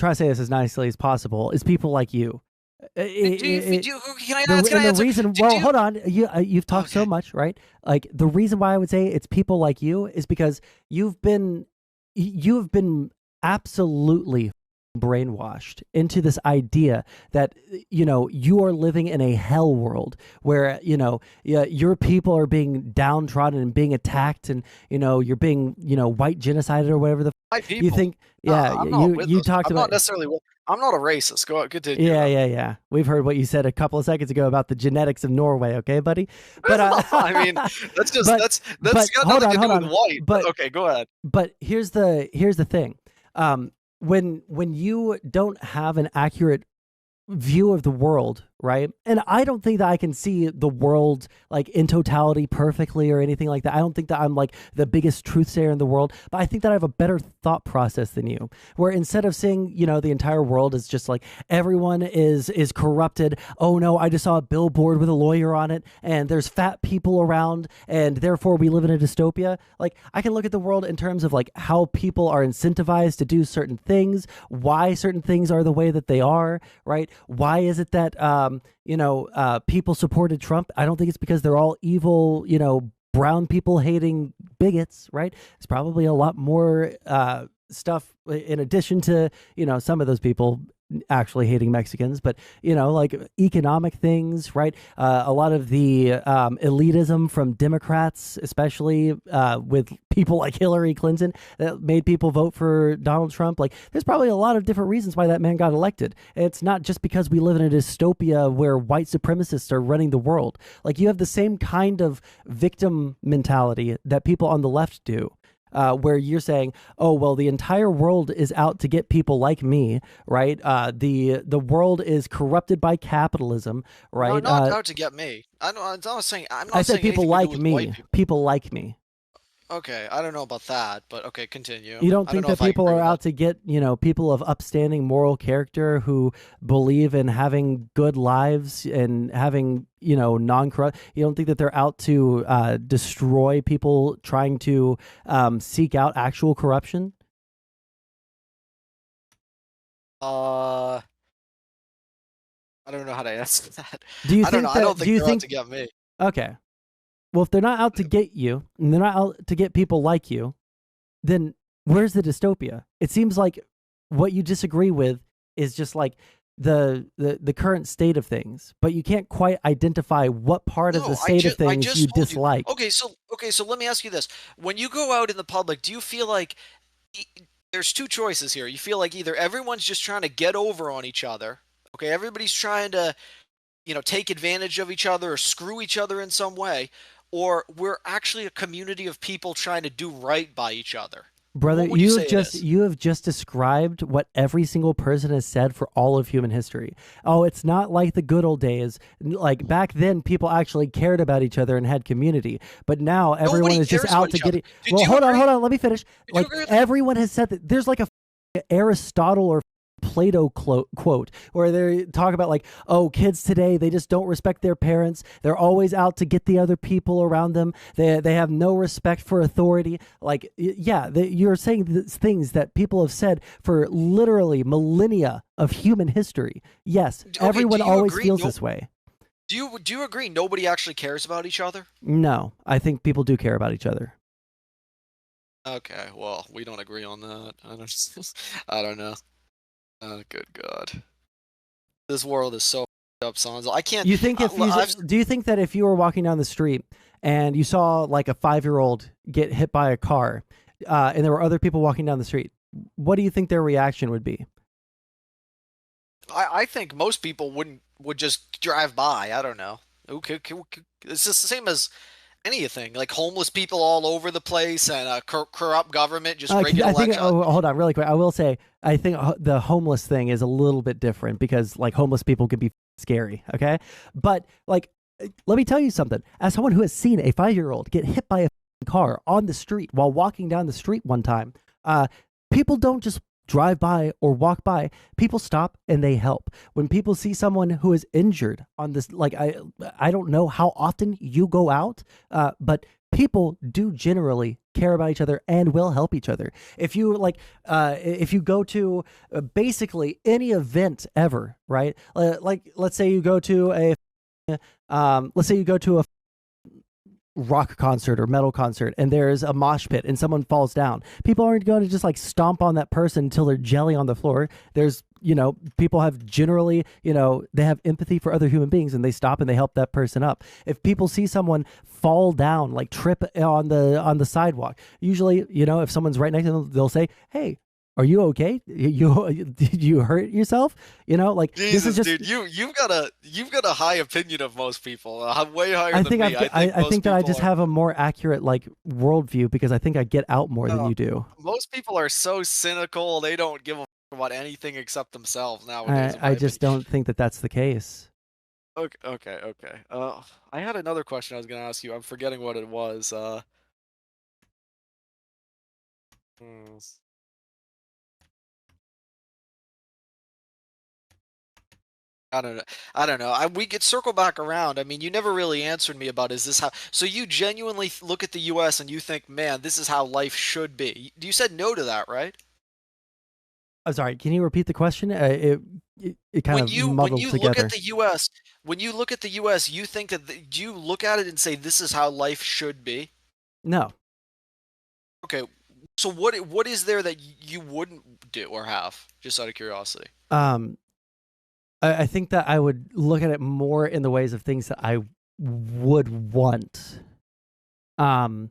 to say this as nicely as possible, is people like you. Can I ask? Can I The answer? reason, Do well, you? hold on, you've talked so Okay. much, right? Like the reason why I would say it's people like you is because you've been absolutely brainwashed into this idea that you are living in a hell world where your people are being downtrodden and being attacked, and you're being white genocided or whatever the My you people. think. Yeah, I'm not with you those. talked I'm about. not necessarily with. I'm not a racist. Go continue Yeah, though. yeah, yeah. We've heard what you said a couple of seconds ago about the genetics of Norway, okay, buddy? But I mean, but that's got hold nothing on, to hold do with on. white. But But okay, go ahead. here's the thing. When you don't have an accurate view of the world, right? And I don't think that I can see the world like in totality perfectly or anything like that. I don't think that I'm like the biggest truth sayer in the world, but I think that I have a better thought process than you. Where instead of seeing, the entire world is just like everyone is corrupted. Oh no, I just saw a billboard with a lawyer on it and there's fat people around and therefore we live in a dystopia. Like I can look at the world in terms of like how people are incentivized to do certain things, why certain things are the way that they are, right? Why is it that people supported Trump? I don't think it's because they're all evil, brown people hating bigots, right? It's probably a lot more stuff in addition to some of those people actually hating Mexicans, but like economic things, right? A lot of the elitism from Democrats, especially with people like Hillary Clinton, that made people vote for Donald Trump. Like, there's probably a lot of different reasons why that man got elected. It's not just because we live in a dystopia where white supremacists are running the world. Like, you have the same kind of victim mentality that people on the left do, where you're saying, "Oh, well, the entire world is out to get people like me," right? The world is corrupted by capitalism, No, right? not out to get me. I'm I not said saying people anything to do like with white me, people. people like me. Okay, I don't know about that, but okay, continue. You don't I don't think know that if I people agree are with that. out to get, people of upstanding moral character who believe in having good lives and having, non-corrupt. You don't think that they're out to destroy people trying to seek out actual corruption? Uh, I don't know how to answer that. Do you I don't know. think I don't that? Do think you they're out think? to get me. Okay. Well, if they're not out to get you, and they're not out to get people like you, then where's the dystopia? It seems like what you disagree with is just like the current state of things, but you can't quite identify what part of the No, state of I things you just told you. dislike. Okay, so let me ask you this: when you go out in the public, do you feel like e- there's two choices here? You feel like either everyone's just trying to get over on each other, okay, everybody's trying to take advantage of each other or screw each other in some way, or we're actually a community of people trying to do right by each other. Brother, What would you say it is? you have just described what every single person has said for all of human history. Oh, it's not like the good old days. Like back then, people actually cared about each other and had community. But now everyone Nobody is just cares out about to each get other. it. Did Well, you agree? hold on. Let me finish. Did you Like agree with that? everyone has said that there's like a Aristotle or Plato quote where they talk about like, oh, kids today, they just don't respect their parents. They're always out to get the other people around them. They have no respect for authority. Like, yeah, you're saying things that people have said for literally millennia of human history. Yes, Okay, do everyone you always agree? feels No, this way. do you agree nobody actually cares about each other? No, I think people do care about each other. Okay, well, we don't agree on that. I don't I don't know. Oh, good God. This world is so up Sondsol. I can't. You think if you I've do you think that if you were walking down the street and you saw like a 5-year-old get hit by a car, and there were other people walking down the street, what do you think their reaction would be? I think most people would just drive by. I don't know. Okay, it's just the same as anything. Like homeless people all over the place and a corrupt government just rigging I think. election. Oh, hold on, really quick. I will say, I think the homeless thing is a little bit different because like homeless people can be scary. Okay, but like, let me tell you something. As someone who has seen a 5-year-old get hit by a car on the street while walking down the street one time, people don't just drive by or walk by. People stop and they help. When people see someone who is injured on this, like I don't know how often you go out, but people do generally care about each other and will help each other. If you if you go to basically any event ever, right? Like let's say you go to a rock concert or metal concert and there's a mosh pit and someone falls down, people aren't going to just like stomp on that person until they're jelly on the floor. There's, people have generally, they have empathy for other human beings and they stop and they help that person up. If people see someone fall down, like trip on the sidewalk, usually, if someone's right next to them, they'll say, "Hey, are you okay? Did you hurt yourself?" Like Jesus, this is just, dude, you've got a high opinion of most people, way higher I than think me. I think that I just have a more accurate like worldview because I think I get out more than you do. Most people are so cynical; they don't give a f- about anything except themselves nowadays. In my I just opinion. don't think that that's the case. Okay, okay, okay. I had another question I was gonna ask you. I'm forgetting what it was. Hmm, I don't know. I don't know. We could circle back around. I mean, you never really answered me about is this how? So you genuinely look at the U.S. and you think, man, this is how life should be. You said no to that, right? I'm sorry. Can you repeat the question? It kind When of you muddled look at together. the U.S., when you look at the U.S., you think that do you look at it and say this is how life should be? No. Okay. So what is there that you wouldn't do or have? Just out of curiosity. Um, I think that I would look at it more in the ways of things that I would want. Um,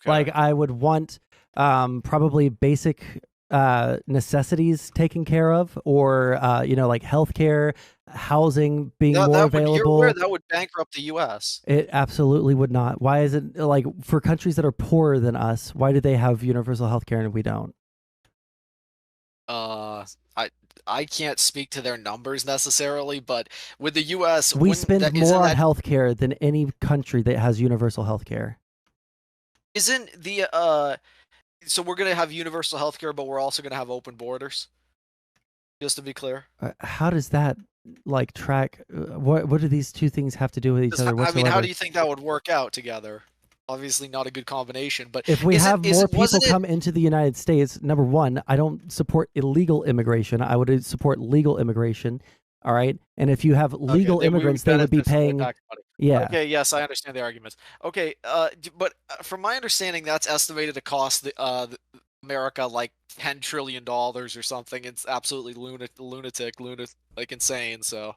like Okay. I would want probably basic necessities taken care of, or like healthcare, housing being more That would you're aware available. that would bankrupt the U.S. It absolutely would not. Why is it like for countries that are poorer than us? Why do they have universal healthcare and we don't? Uh, I I can't speak to their numbers necessarily, but with the U.S., We wouldn't spend that more isn't on that healthcare than any country that has universal healthcare. isn't the so we're gonna have universal healthcare, but we're also gonna have open borders. Just to be clear, How does that like track? What do these two things have to do with each 'Cause other I mean, how do whatsoever? you think that would work out together? Obviously, not a good combination, but If we have more people wasn't it? come into the United States, number one, I don't support illegal immigration. I would support legal immigration. All right. And if you have Okay, legal we immigrants, would they would be benefit from their paying. tax money. Yeah. Okay, yes, I understand the arguments. Okay, but from my understanding, that's estimated to cost America like $10 trillion or something. It's absolutely lunatic, like insane. So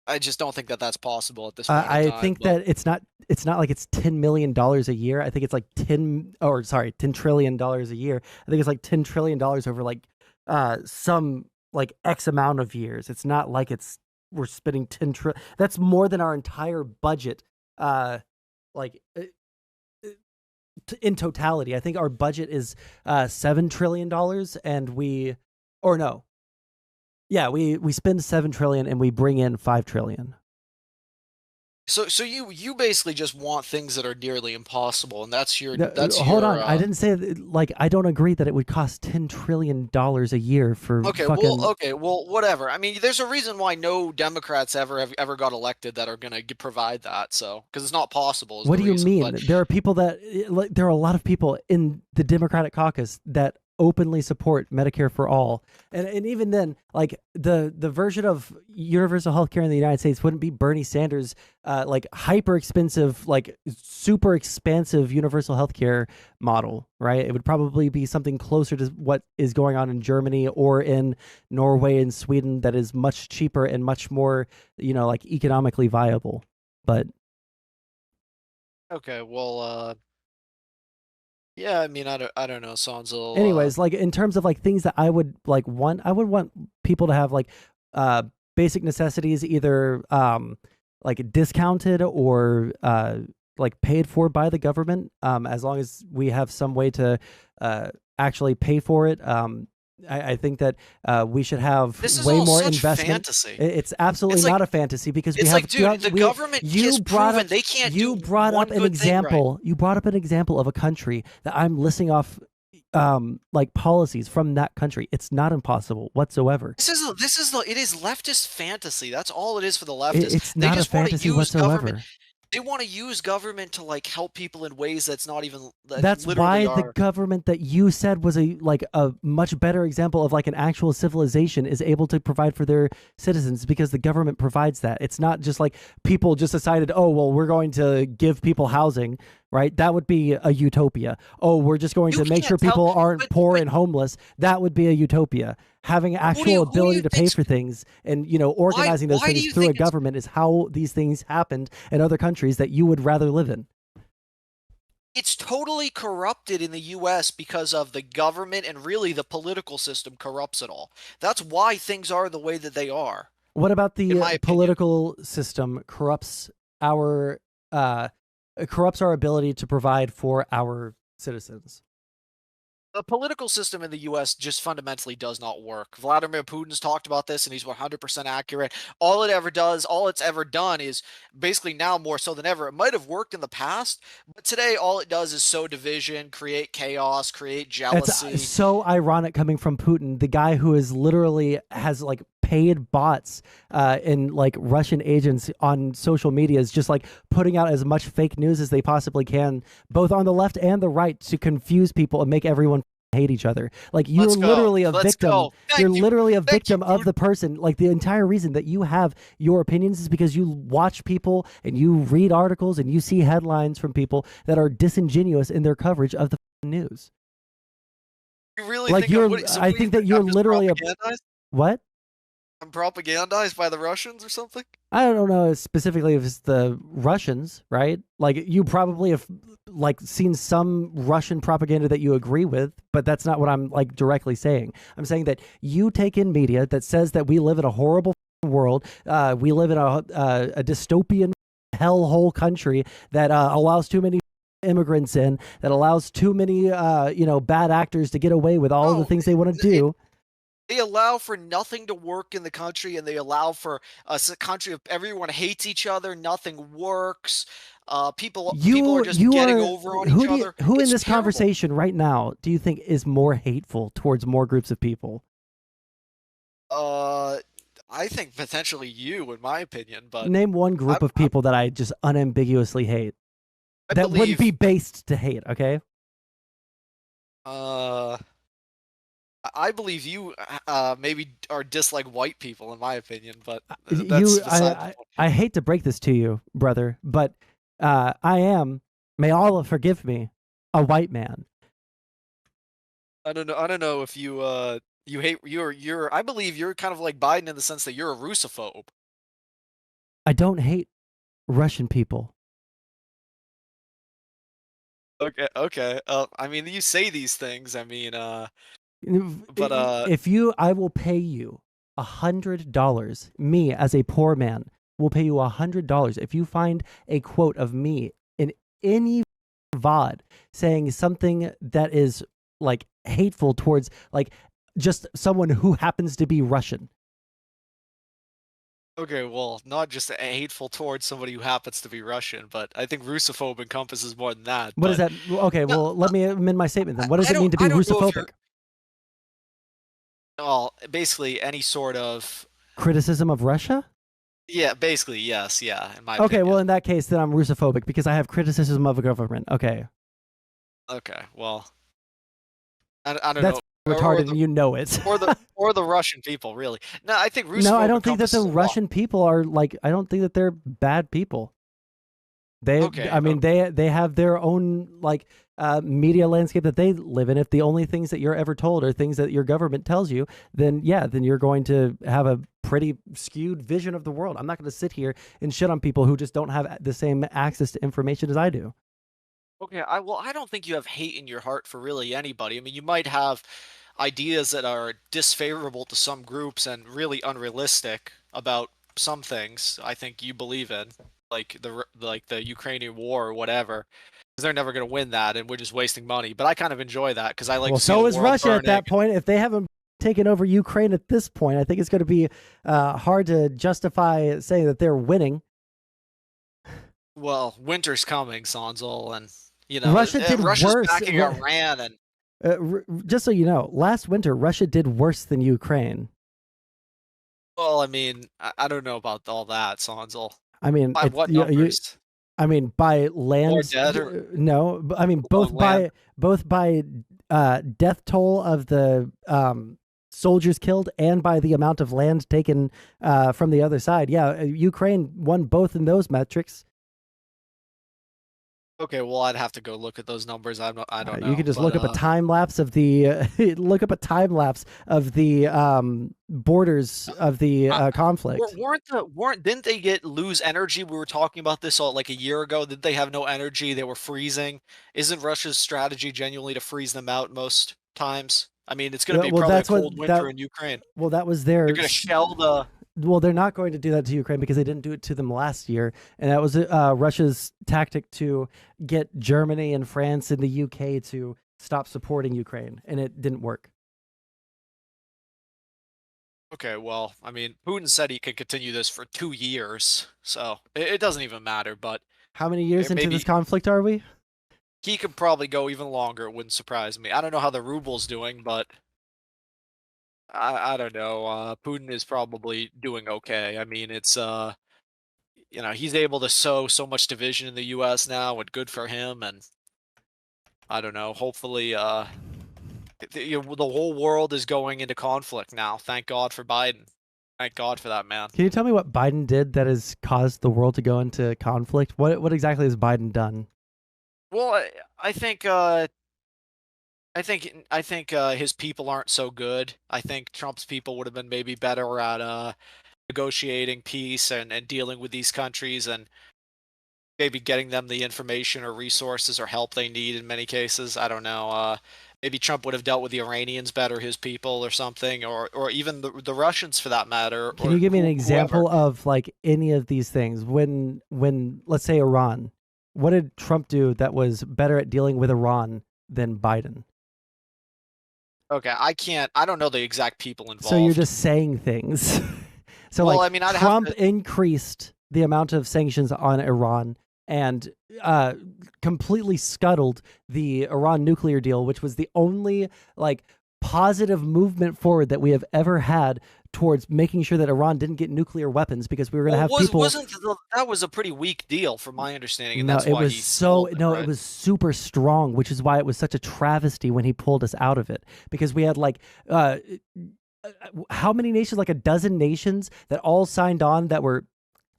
I just don't think that that's possible at this point in I time. think But that it's not like it's $10 million a year. I think it's like $10 trillion a year. I think it's like $10 trillion over like some like X amount of years. It's not like we're spending 10 trillion. That's more than our entire budget. Like in totality, I think our budget is $7 trillion, and or no, yeah, we spend 7 trillion and we bring in 5 trillion. so you basically just want things that are nearly impossible, and that's Hold your on, I didn't say that, like I don't agree that it would cost $10 trillion a year for fucking. Okay, well, whatever. I mean, there's a reason why no Democrats have ever got elected that are gonna provide that. So, because it's not possible is What the do you reason. mean? But There are people that like there are a lot of people in the Democratic caucus that openly support Medicare for all. And even then, like the version of universal health care in the United States wouldn't be Bernie Sanders like hyper expensive, like super expansive universal health care model, right? It would probably be something closer to what is going on in Germany or in Norway and Sweden, that is much cheaper and much more, like economically viable. But Okay, well, yeah, I mean, I don't know, Sondsol. anyways, like in terms of like things that I would like want, I would want people to have like uh basic necessities either like discounted or like paid for by the government, as long as we have some way to actually pay for it. I think that we should have This is way all more such investment. fantasy. It's absolutely It's like not a fantasy because we it's have like, dude, the government you has brought proven up they can't you do brought one up an good thing right. example. You brought up an example of a country that I'm listing off like policies from that country. It's not impossible whatsoever. It is leftist fantasy. That's all it is for the leftists. It's They not a just want to fantasy use government. whatsoever. They want to use government to like help people in ways that's not even that That's literally why the are. government that you said was a much better example of like an actual civilization is able to provide for their citizens, because the government provides that. It's not just like people just decided, oh well, we're going to give people housing, right? That would be a utopia. Oh, we're just going You to make sure can't tell, people aren't poor but and homeless. That would be a utopia. Having actual who do ability you to pay think? for things and organizing those Why do things you through a think it's government is how these things happened in other countries that you would rather live in. it's totally corrupted in the US because of the government, and really the political system corrupts it all. That's why things are the way that they are, What about in the my opinion. political system our uh, corrupts our ability to provide for our citizens? The political system in the US just fundamentally does not work. Vladimir Putin's talked about this and he's 100% accurate. All it's ever done is basically now more so than ever. It might have worked in the past, but today all it does is sow division, create chaos, create It's jealousy. so ironic coming from Putin, the guy who is literally has like paid bots and like Russian agents on social media, is just like putting out as much fake news as they possibly can, both on the left and the right, to confuse people and make everyone hate each other. Like you're Let's go. literally a Let's victim. go. You're Thank you. literally a Thank you, victim of Putin. the person. Like the entire reason that you have your opinions is because you watch people and you read articles and you see headlines from people that are disingenuous in their coverage of the news. You really Like think you're, so I what do you think that think? you're I'm just literally a propagandized? what? I'm propagandized by the Russians or something? I don't know specifically if it's the Russians, right? Like you probably have like seen some Russian propaganda that you agree with, but that's not what I'm like directly saying. I'm saying that you take in media that says that we live in a horrible world, we live in a dystopian hellhole country that allows too many immigrants in, that allows too many bad actors to get away with all of the No, things they want to it do. they allow for nothing to work in the country, and they allow for a country of everyone hates each other, nothing works. People are just You getting are over on each other. who in It's this terrible. conversation right now do you think is more hateful towards more groups of people? Uh, I think potentially you, in my opinion, but Name one I group of I, people that I just unambiguously hate. I That wouldn't be believe based to hate, okay? uh I believe you maybe are dislike white people, in my opinion, but that's You beside the point. I hate to break this to you, brother, but I am, may Allah forgive me, a white man. I don't know. I don't know if you hate you're. I believe you're kind of like Biden in the sense that you're a Russophobe. I don't hate Russian people. Okay, okay. I mean, you say these things. I mean, but If you, I will pay you $100. Me as a poor man will pay you $100 if you find a quote of me in any VOD saying something that is like hateful towards like just someone who happens to be Russian. okay. Well, not just hateful towards somebody who happens to be Russian, but I think Russophobe encompasses more than that. What is But that? Okay, no, well, let me amend my statement then. What does it mean to I be don't know if you're. Russophobic? Well, basically any sort of. Criticism of Russia? Yeah, basically yes. Yeah, in my Okay, well, opinion. in that case, then I'm Russophobic because I have criticism of a government. Okay. Okay. Well. I don't That's know, retarded, and you know it. or the Russian people, really. No, I think No, I Russophobia don't think that the encompasses a lot. Russian people are like. I don't think that they're bad people. I Okay, mean, they have their own like media landscape that they live in. If the only things that you're ever told are things that your government tells you, then yeah, then you're going to have a pretty skewed vision of the world. I'm not going to sit here and shit on people who just don't have the same access to information as I do. okay. I don't think you have hate in your heart for really anybody. I mean, you might have ideas that are disfavorable to some groups and really unrealistic about some things. I think you believe in, like the Ukrainian war or whatever, because they're never going to win that, and we're just wasting money. But I kind of enjoy that because I like Well, to see the so is world Russia at burning. that point. If they haven't taken over Ukraine at this point, I think it's going to be hard to justify saying that they're winning. Well, winter's coming, Sondsol, and Russia did Russia's worse. backing Iran, and Just so you know, last winter Russia did worse than Ukraine. well, I mean, I don't know about all that, Sondsol. I mean, By it's what numbers? I mean, by More land, dead or no. I mean, on land? both by death toll of the soldiers killed and by the amount of land taken from the other side. Yeah, Ukraine won both in those metrics. Okay, well, I'd have to go look at those numbers. I don't You know, could just but look up a time lapse of the borders of the conflict. weren't didn't they get lose energy? We were talking about this all like a year ago. Did they have no energy? They were freezing. Isn't Russia's strategy genuinely to freeze them out most times? I mean, it's going to be Well, probably a that's what cold winter in Ukraine. that was They're their going to shell the. well, they're not going to do that to Ukraine because they didn't do it to them last year, and that was Russia's tactic to get Germany and France and the UK to stop supporting Ukraine, and it didn't work. Okay, well, I mean, Putin said he could continue this for 2 years, so it doesn't even matter. But How many years into this maybe conflict are we? he could probably go even longer. It wouldn't surprise me. I don't know how the ruble's doing, but I don't know. Putin is probably doing okay. I mean, it's he's able to sow so much division in the U.S. now, and good for him. And I don't know. Hopefully, the whole world is going into conflict now. Thank God for Biden. Thank God for that man. Can you tell me what Biden did that has caused the world to go into conflict? What exactly has Biden done? Well, I think his people aren't so good. I think Trump's people would have been maybe better at negotiating peace and dealing with these countries and maybe getting them the information or resources or help they need in many cases. I don't know. Maybe Trump would have dealt with the Iranians better, his people or something, or even the Russians for that matter. Can Or you give me an whoever. example of like any of these things? When let's say Iran, what did Trump do that was better at dealing with Iran than Biden? Okay, I don't know the exact people involved. So you're just saying things. So well, like I mean, I'd have Trump to. increased the amount of sanctions on Iran and completely scuttled the Iran nuclear deal, which was the only like positive movement forward that we have ever had towards making sure that Iran didn't get nuclear weapons because we were going to Well, have people. that was a pretty weak deal from my understanding, and No, that's it why was he so sold it, no, it right? was super strong, which is why it was such a travesty when he pulled us out of it because we had like how many nations, like a dozen nations that all signed on that were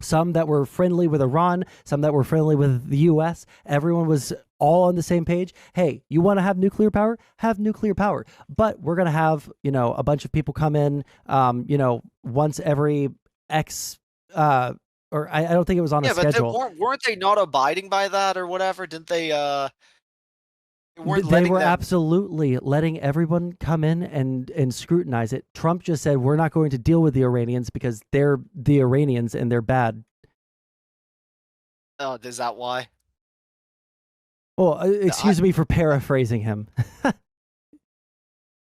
some that were friendly with Iran, some that were friendly with the US. Everyone was all on the same page. Hey, you want to have nuclear power? Have nuclear power. But we're going to have, a bunch of people come in, once every X, or I don't think it was on a Yeah, but schedule. weren't they not abiding by that or whatever? Didn't they? Weren't They letting were them. absolutely letting everyone come in and scrutinize it. Trump just said, we're not going to deal with the Iranians because they're the Iranians and they're bad. Oh, is that why? Well, I, excuse me for paraphrasing him.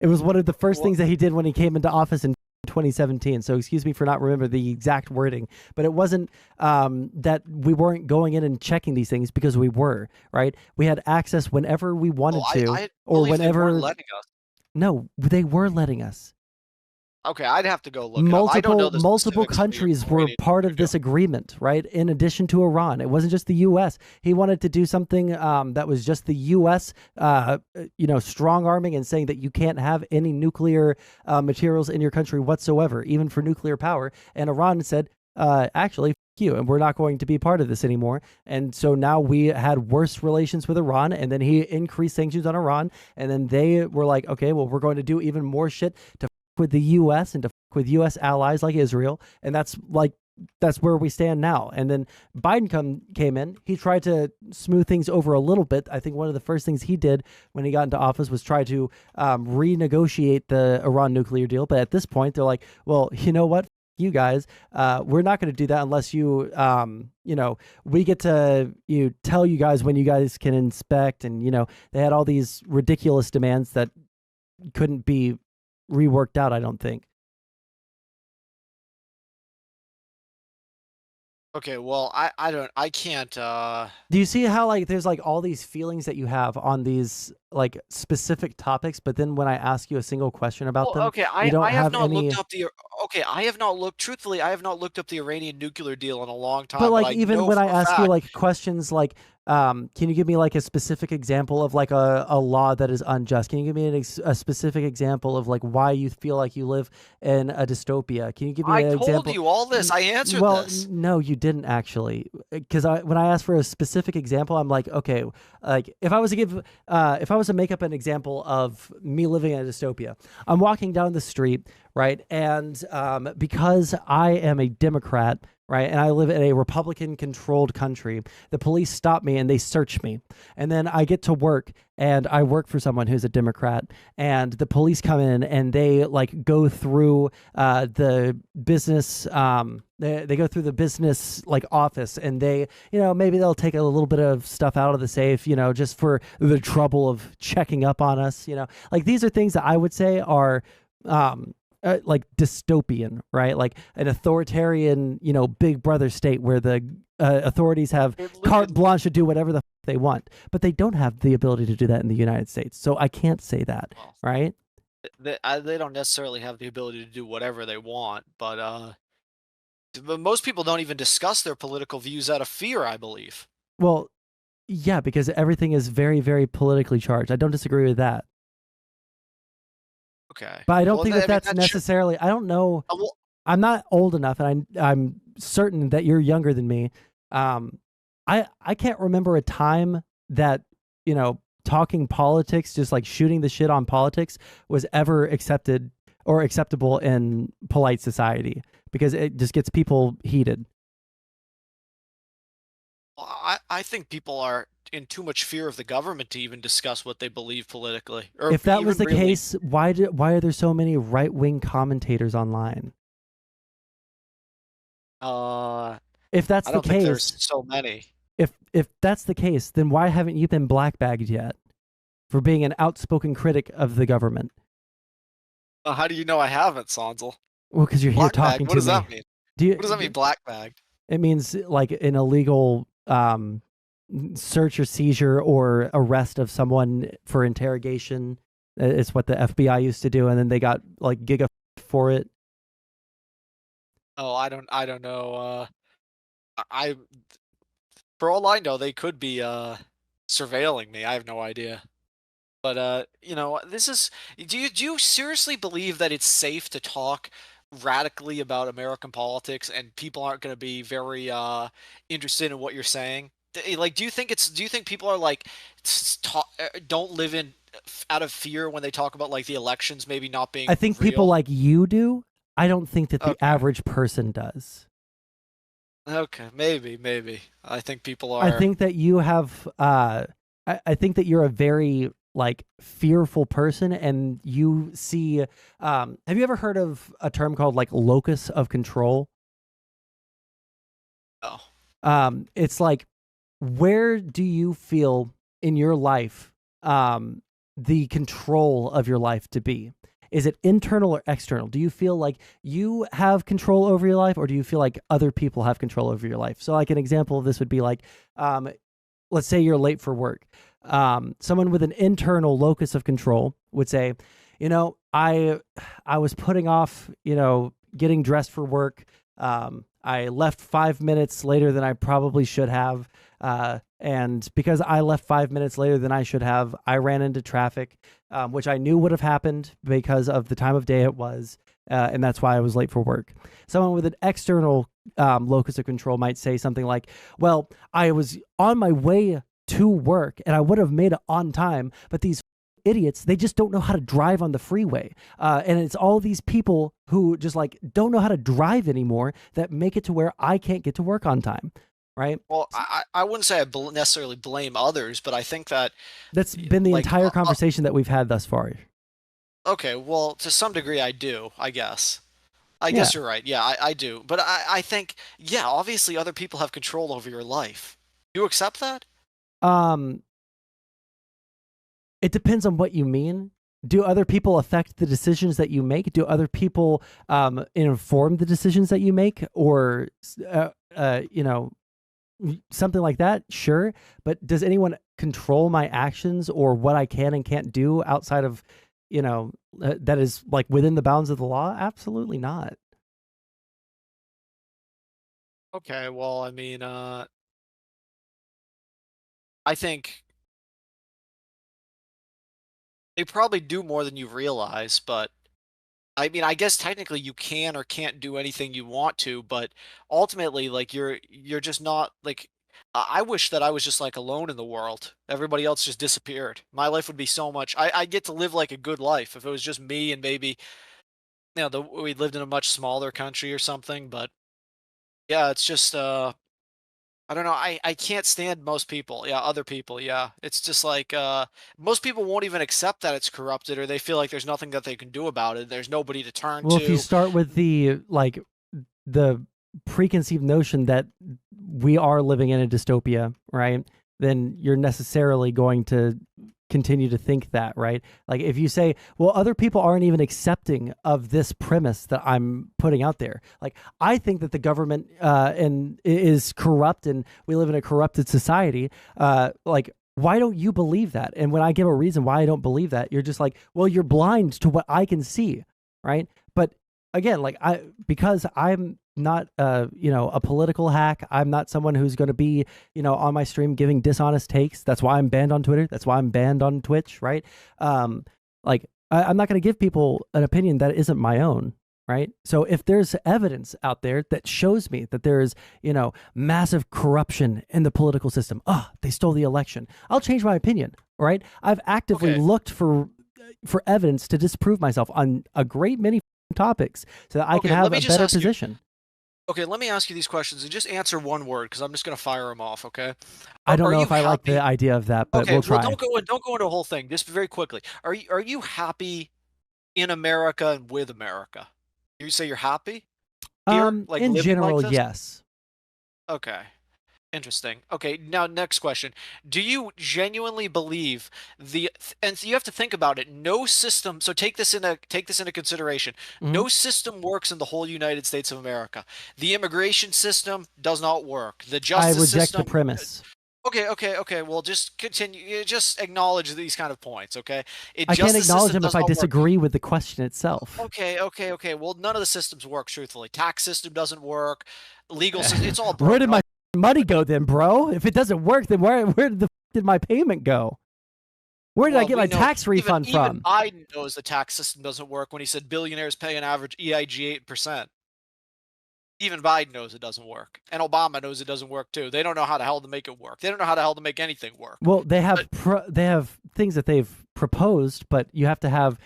It was one of the first well, things that he did when he came into office in 2017. So excuse me for not remembering the exact wording, but it wasn't that we weren't going in and checking these things because we were, right? We had access whenever we wanted to, I or believe they weren't whenever. letting us. No, they were letting us. Okay, I'd have to go look it up. I don't know multiple the multiple specifics of the countries were Iranian part nuclear of this deal. agreement, right? In addition to Iran, it wasn't just the U.S. He wanted to do something that was just the U.S. Strong arming and saying that you can't have any nuclear materials in your country whatsoever, even for nuclear power. And Iran said, actually, f- you, and we're not going to be part of this anymore. And so now we had worse relations with Iran, and then he increased sanctions on Iran, and then they were like, okay, well, we're going to do even more shit to with the U.S. and to with U.S. allies like Israel, and that's where we stand now. And then Biden came in. He tried to smooth things over a little bit. I think one of the first things he did when he got into office was try to renegotiate the Iran nuclear deal. But at this point, they're like, well, you know what? You guys, we're not going to do that unless we get to tell you guys when you guys can inspect. And they had all these ridiculous demands that couldn't be reworked out, I don't think. Okay, well, I can't. Do you see how like there's like all these feelings that you have on these like specific topics, but then when I ask you a single question about Well, them, okay, you don't I have have not looked any. up the okay, I have not looked truthfully, I have not looked up the Iranian nuclear deal in a long But time, but like I even know when I for a ask you fact. like questions like, can you give me like a specific example of like a law that is unjust? Can you give me a specific example of like why you feel like you live in a dystopia? Can you give me I an told example? you all this. I answered Well, this. no, you didn't actually, because when I asked for a specific example, I'm like, okay, like if I was to make up an example of me living in a dystopia, I'm walking down the street, right, and because I am a Democrat, right, and I live in a Republican controlled country, the police stop me and they search me. And then I get to work and I work for someone who's a Democrat, and the police come in and they like go through the business. They go through the business like office, and they, maybe they'll take a little bit of stuff out of the safe, just for the trouble of checking up on us. Like these are things that I would say are like dystopian, right? Like an authoritarian, big brother state where the authorities have carte blanche to do whatever the they want, but they don't have the ability to do that in the United States. So I can't say that, Well, right? they don't necessarily have the ability to do whatever they want, but most people don't even discuss their political views out of fear, I believe. Well, yeah, because everything is very, very politically charged. I don't disagree with that. Okay. But I don't Well, think that I mean, that's necessarily, I don't know. well, I'm not old enough, and I'm certain that you're younger than me. Um, I can't remember a time that talking politics, just like shooting the shit on politics, was ever accepted or acceptable in polite society because it just gets people heated. I think people are in too much fear of the government to even discuss what they believe politically, or If that was even the really. case, why are there so many right wing commentators online? If that's I the don't think there's case, so many. if that's the case, then why haven't you been blackbagged yet for being an outspoken critic of the government? How do you know I haven't, Sondsol? Well, because you're here Black bag. talking What to does me. that mean? Do What does that mean, you? black bag? It means like an illegal search or seizure or arrest of someone for interrogation. It's what the FBI used to do, and then they got like giga for it. Oh, I don't know. I, for all I know, they could be surveilling me. I have no idea. But this is. Do you seriously believe that it's safe to talk radically about American politics and people aren't going to be very interested in what you're saying? Like, do you think people are like don't live in out of fear when they talk about like the elections maybe not I being think people real? like you do. I don't think that the Okay. average person does. Okay, maybe. I think people I are. think that you have I think that you're a very like fearful person, and you see have you ever heard of a term called like locus of control? Oh, It's like, where do you feel in your life the control of your life to be? Is it internal or external? Do you feel like you have control over your life, or do you feel like other people have control over your life? So like an example of this would be like, um, let's say you're late for work. Someone with an internal locus of control would say, I was putting off, getting dressed for work. I left 5 minutes later than I probably should have. And because I left 5 minutes later than I should have, I ran into traffic, which I knew would have happened because of the time of day it was. And that's why I was late for work. Someone with an external locus of control might say something like, well, I was on my way to work and I would have made it on time, but these idiots, they just don't know how to drive on the freeway. And it's all these people who just like don't know how to drive anymore that make it to where I can't get to work on time. Right. Well, I wouldn't say I necessarily blame others, but I think that That's been the like entire conversation that we've had thus far. okay, well, to some degree I do, I guess. I Yeah. guess you're right. Yeah, I do. But I think, yeah, obviously other people have control over your life. You accept that? Um, it depends on what you mean. Do other people affect the decisions that you make? Do other people inform the decisions that you make, or you know, something like that? Sure, but does anyone control my actions or what I can and can't do outside of, that is like within the bounds of the law? Absolutely not. Okay, well, I mean, I think they probably do more than you realize, but I mean, I guess technically you can or can't do anything you want to, but ultimately, like you're just not like I wish that I was just like alone in the world. Everybody else just disappeared. My life would be so much. I get to live like a good life if it was just me and maybe we lived in a much smaller country or something. But yeah, it's just I don't know. I can't stand most people. Yeah, other people. Yeah, it's just like most people won't even accept that it's corrupted, or they feel like there's nothing that they can do about it. There's nobody to turn Well, if you to. start with the preconceived notion that we are living in a dystopia, right? Then you're necessarily going to continue to think that, right? Like if you say, well, other people aren't even accepting of this premise that I'm putting out there. Like I think that the government and is corrupt and we live in a corrupted society. Like why don't you believe that? And when I give a reason why I don't believe that, you're just like, well, you're blind to what I can see, right? But again, like because I'm not a political hack. I'm not someone who's going to be, on my stream giving dishonest takes. That's why I'm banned on Twitter. That's why I'm banned on Twitch, right? Like I'm not going to give people an opinion that isn't my own, right? So if there's evidence out there that shows me that there is, massive corruption in the political system, they stole the election, I'll change my opinion, right? I've actively Okay. looked for evidence to disprove myself on a great many topics so that I can Okay. Let have me a just better ask you. position. Okay. Let me ask you these questions and just answer one word because I'm just gonna fire them off. Okay. I don't Are know you if I like the happy? idea of that, but Okay. we'll Well, try. don't go into a whole thing. Just very quickly. Are you happy in America and with America? You say you're happy here, like In living like general, this? yes. Okay. Interesting. Okay, now next question. Do you genuinely believe and so you have to think about it. No system, so take this into consideration. Hmm. No system works in the whole United States of America. The immigration system does not work. The I justice reject the system premise. okay. Well, just continue. Just acknowledge these kind of points, okay? It I can't justice acknowledge system them if does I not work. disagree with the question itself. Okay. Well, none of the systems work truthfully. Tax system doesn't work. Legal system, it's all Where did broken. my money go then, bro? If it doesn't work, then where did did my payment go? Where did I Well, get we my know tax even refund even from? Biden knows the tax system doesn't work when he said billionaires pay an average EIG 8%. Even Biden knows it doesn't work, and Obama knows it doesn't work too. They don't know how the hell to make it work. They don't know how the hell to make anything work. Well, they But have they have things that they've proposed, but you have to have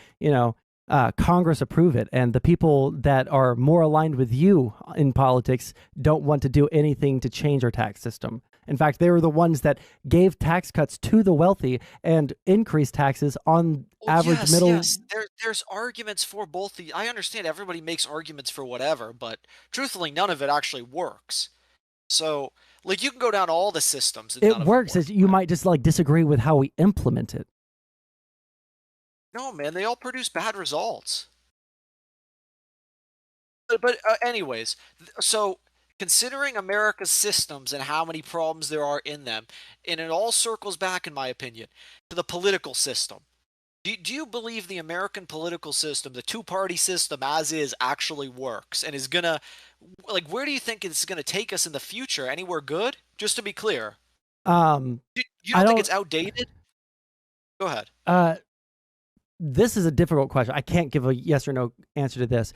Congress approve it, and the people that are more aligned with you in politics don't want to do anything to change our tax system. In fact, they were the ones that gave tax cuts to the wealthy and increased taxes on well, average middle. yes. There's arguments for both the. I understand everybody makes arguments for whatever, but truthfully, none of it actually works. So, like, you can go down all the systems and It none of them works, work. as you might just like disagree with how we implement it. No, man, they all produce bad results. But anyways, so considering America's systems and how many problems there are in them, and it all circles back, in my opinion, to the political system. Do you believe the American political system, the two-party system as is, actually works and is gonna, like, where do you think it's gonna take us in the future? Anywhere good? Just to be clear, Um, you I don't think don't. it's outdated? Go ahead. Uh, this is a difficult question. I can't give a yes or no answer to this.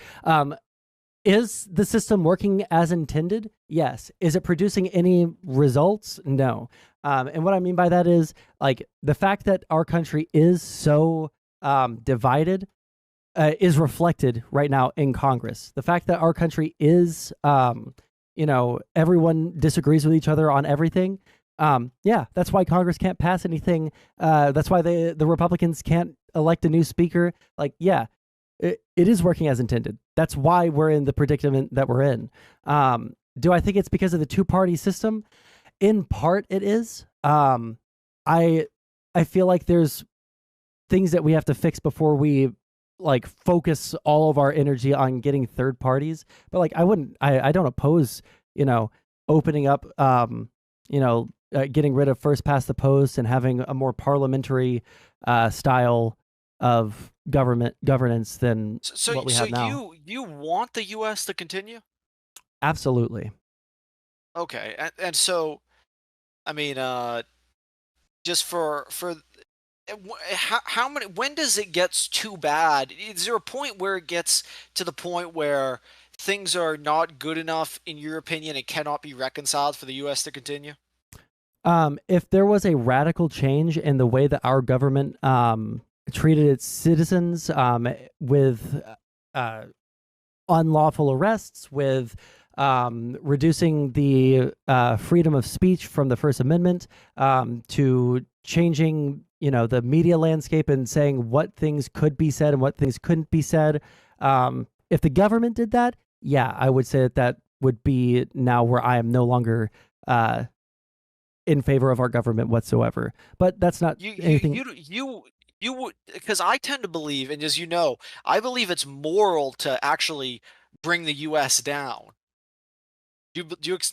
Is the system working as intended? Yes. Is it producing any results? No. And what I mean by that is like the fact that our country is so divided is reflected right now in Congress. The fact that our country is, everyone disagrees with each other on everything. Yeah, that's why Congress can't pass anything. That's why the Republicans can't elect a new speaker. Like, yeah, it is working as intended. That's why we're in the predicament that we're in. Do I think it's because of the two-party system? In part, it is. I feel like there's things that we have to fix before we like focus all of our energy on getting third parties. But like, I don't oppose, opening up, getting rid of first past the post and having a more parliamentary style of governance than what we So have now. you want the U.S. to continue? Absolutely. Okay, and so I mean, just for how many? When does it gets too bad? Is there a point where it gets to the point where things are not good enough, in your opinion, and cannot be reconciled for the U.S. to continue? If there was a radical change in the way that our government treated its citizens with unlawful arrests, with reducing the freedom of speech from the First Amendment, to changing, the media landscape and saying what things could be said and what things couldn't be said. If the government did that, yeah, I would say that would be now where I am no longer in favor of our government whatsoever. But that's not You you anything. you would, because I tend to believe, and as you know, I believe it's moral to actually bring the U.S. down. Do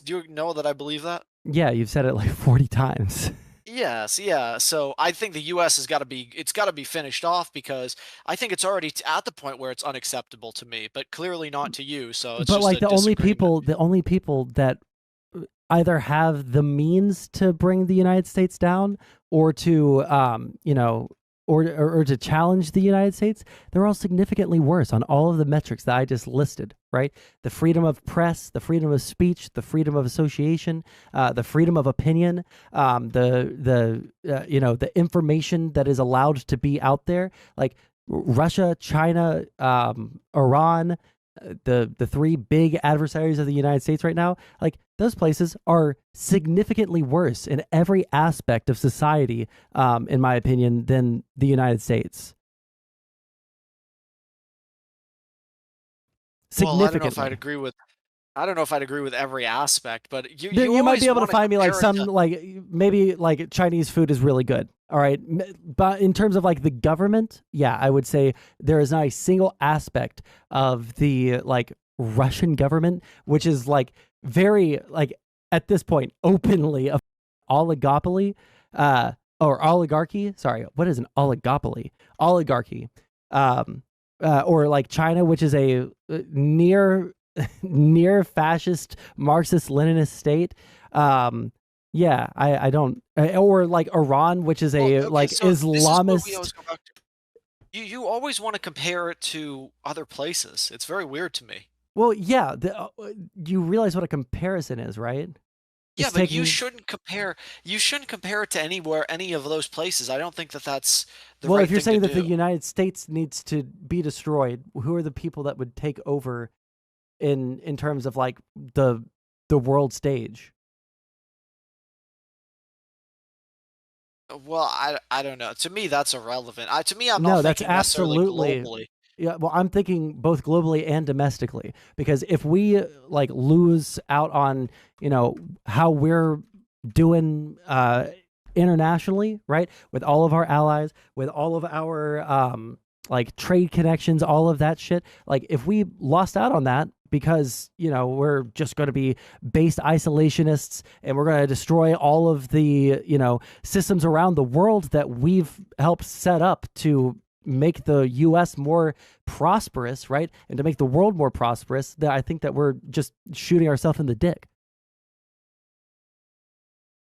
you know that I believe that? Yeah, you've said it like 40 times. Yes, yeah. So I think the U.S. it's got to be finished off because I think it's already at the point where it's unacceptable to me, but clearly not to you. So it's But just like a disagreement. the only people that either have the means to bring the United States down or to or to challenge the United States, they're all significantly worse on all of the metrics that I just listed, right? The freedom of press, the freedom of speech, the freedom of association, the freedom of opinion, the information that is allowed to be out there, like Russia, China, Iran, the three big adversaries of the United States right now, like those places are significantly worse in every aspect of society, in my opinion, than the United States. Well, I don't know if I'd Significantly. agree with I don't know if I'd agree with every aspect, but you You might be always able to want to find me like compare it some to. like maybe like Chinese food is really good. All right, but in terms of like the government, yeah, I would say there is not a single aspect of the like Russian government which is like very like at this point openly a oligopoly, or oligarchy. Sorry, what is an oligopoly? Oligarchy, or like China, which is a near near fascist Marxist Leninist state. Yeah, I don't, or like Iran, which is Well, a okay, like so this is what we Islamist. always go back to. You always want to compare it to other places. It's very weird to me. Well, yeah, you realize what a comparison is, right? Yeah, It's but taking. you shouldn't compare it to any of those places. I don't think that that's the Well, if right you're thing to saying that the do. United States needs to be destroyed, who are the people that would take over in terms of like the world stage? Well, I don't know. To me, that's irrelevant. To me, I'm not No, that's thinking necessarily absolutely. globally. Yeah, well, I'm thinking both globally and domestically because if we like lose out on, how we're doing internationally, right? With all of our allies, with all of our like trade connections, all of that shit. Like if we lost out on that because, we're just going to be based isolationists and we're going to destroy all of the, systems around the world that we've helped set up to make the U.S. more prosperous, right, and to make the world more prosperous, that I think that we're just shooting ourselves in the dick.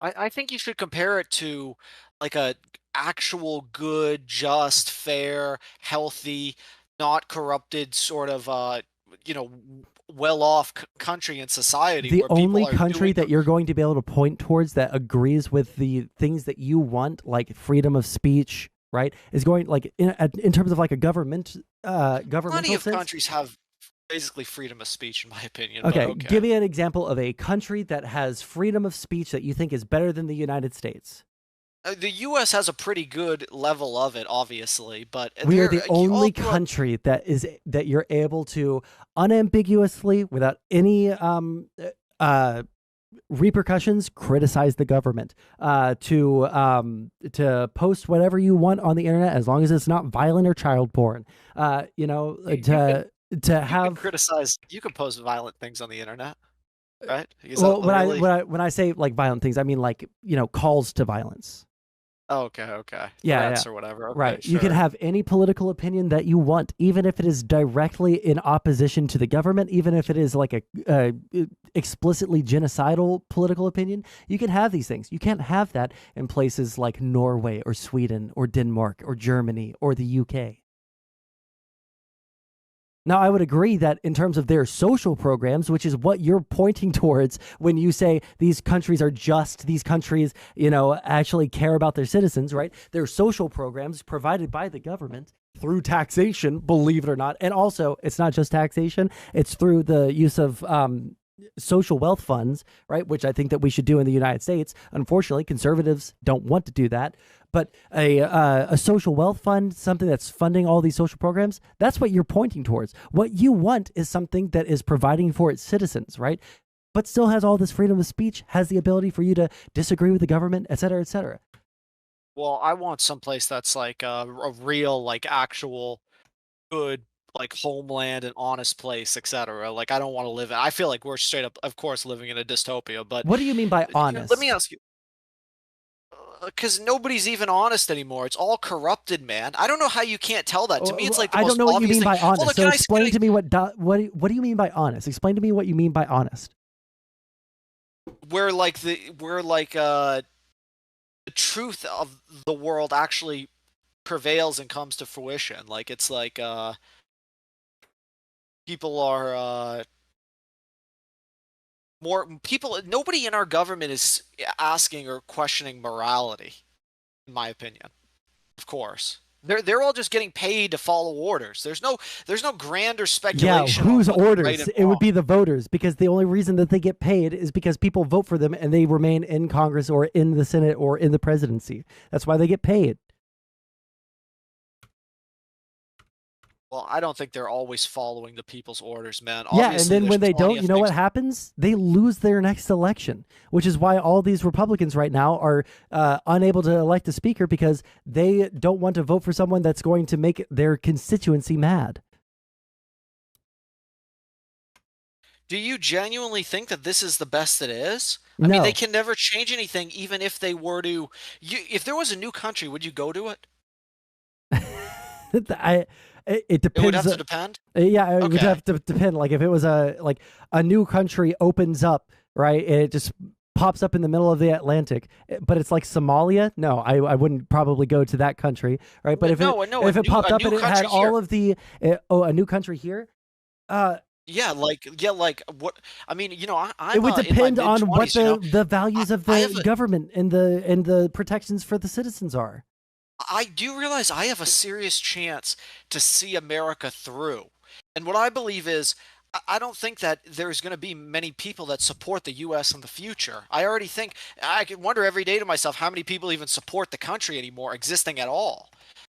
I think you should compare it to like a actual good, just, fair, healthy, not corrupted sort of you know well-off country and society The where people only are country doing that you're going to be able to point towards that agrees with the things that you want, like freedom of speech, right, is going like in terms of like a plenty governmental of sense. countries have basically freedom of speech in my opinion, but Okay, okay. give me an example of a country that has freedom of speech that you think is better than the United States. The US has a pretty good level of it obviously, but We are there the all only throughout. country that you're able to unambiguously, without any repercussions, criticize the government, to post whatever you want on the internet as long as it's not violent or child porn. you, you can To you can have criticize, you can post violent things on the internet, right? Is that well, really? when I say like violent things, I mean like calls to violence. Oh, okay, okay. Yeah, yeah. Threats or whatever. Okay, Right. You can sure. have any political opinion that you want, even if it is directly in opposition to the government, even if it is like a explicitly genocidal political opinion. You can have these things. You can't have that in places like Norway or Sweden or Denmark or Germany or the UK. Now, I would agree that in terms of their social programs, which is what you're pointing towards when you say these countries are just, these countries, actually care about their citizens, right? Their social programs provided by the government through taxation, believe it or not. And also, it's not just taxation, it's through the use of social wealth funds, right? Which I think that we should do in the United States. Unfortunately, conservatives don't want to do that. But a social wealth fund, something that's funding all these social programs, that's what you're pointing towards. What you want is something that is providing for its citizens, right? But still has all this freedom of speech, has the ability for you to disagree with the government, et cetera, et cetera. Well, I want someplace that's like a real, like actual good, like homeland and honest place, etc. Like I don't want to live in. I feel like we're straight up, of course, living in a dystopia. But What do you mean by let me honest? ask you, because nobody's even honest anymore. It's all corrupted, man. I don't know how you can't tell that. To me, it's like the I don't most know what you obvious mean thing. by Hold on, honest. So can explain I to me what do you mean by honest? Explain to me what you mean by honest. where like the truth of the world actually prevails and comes to fruition. Like it's like people are more people. Nobody in our government is asking or questioning morality, in my opinion. Of course, they're all just getting paid to follow orders. There's no grander Yeah, speculation on whose what's right orders? and It would wrong. be the voters, because the only reason that they get paid is because people vote for them and they remain in Congress or in the Senate or in the presidency. That's why they get paid. Well, I don't think they're always following the people's orders, man. Yeah, and Obviously, then there's when they plenty don't, of you know what things. happens? They lose their next election, which is why all these Republicans right now are unable to elect a speaker, because they don't want to vote for someone that's going to make their constituency mad. Do you genuinely think that this is the best it is? I mean, they No. can never change anything, even if they were to. If there was a new country, would you go to it? I it It would depends. have to depend. Yeah, it would Okay. have to depend. Like if it was a new country opens up, right, and it just pops up in the middle of the Atlantic, but it's like Somalia. No, I wouldn't probably go to that country, right? But No, no, if it popped a up new and it had country here. all of the a new country here, uh, Yeah, like what? I mean, it I'm would in my depend mid on what twenties. the values of I the have a. government and the protections for the citizens are. I do realize I have a serious chance to see America through. And what I believe is, I don't think that there's going to be many people that support the U.S. in the future. I already think, I can wonder every day to myself how many people even support the country anymore, existing at all.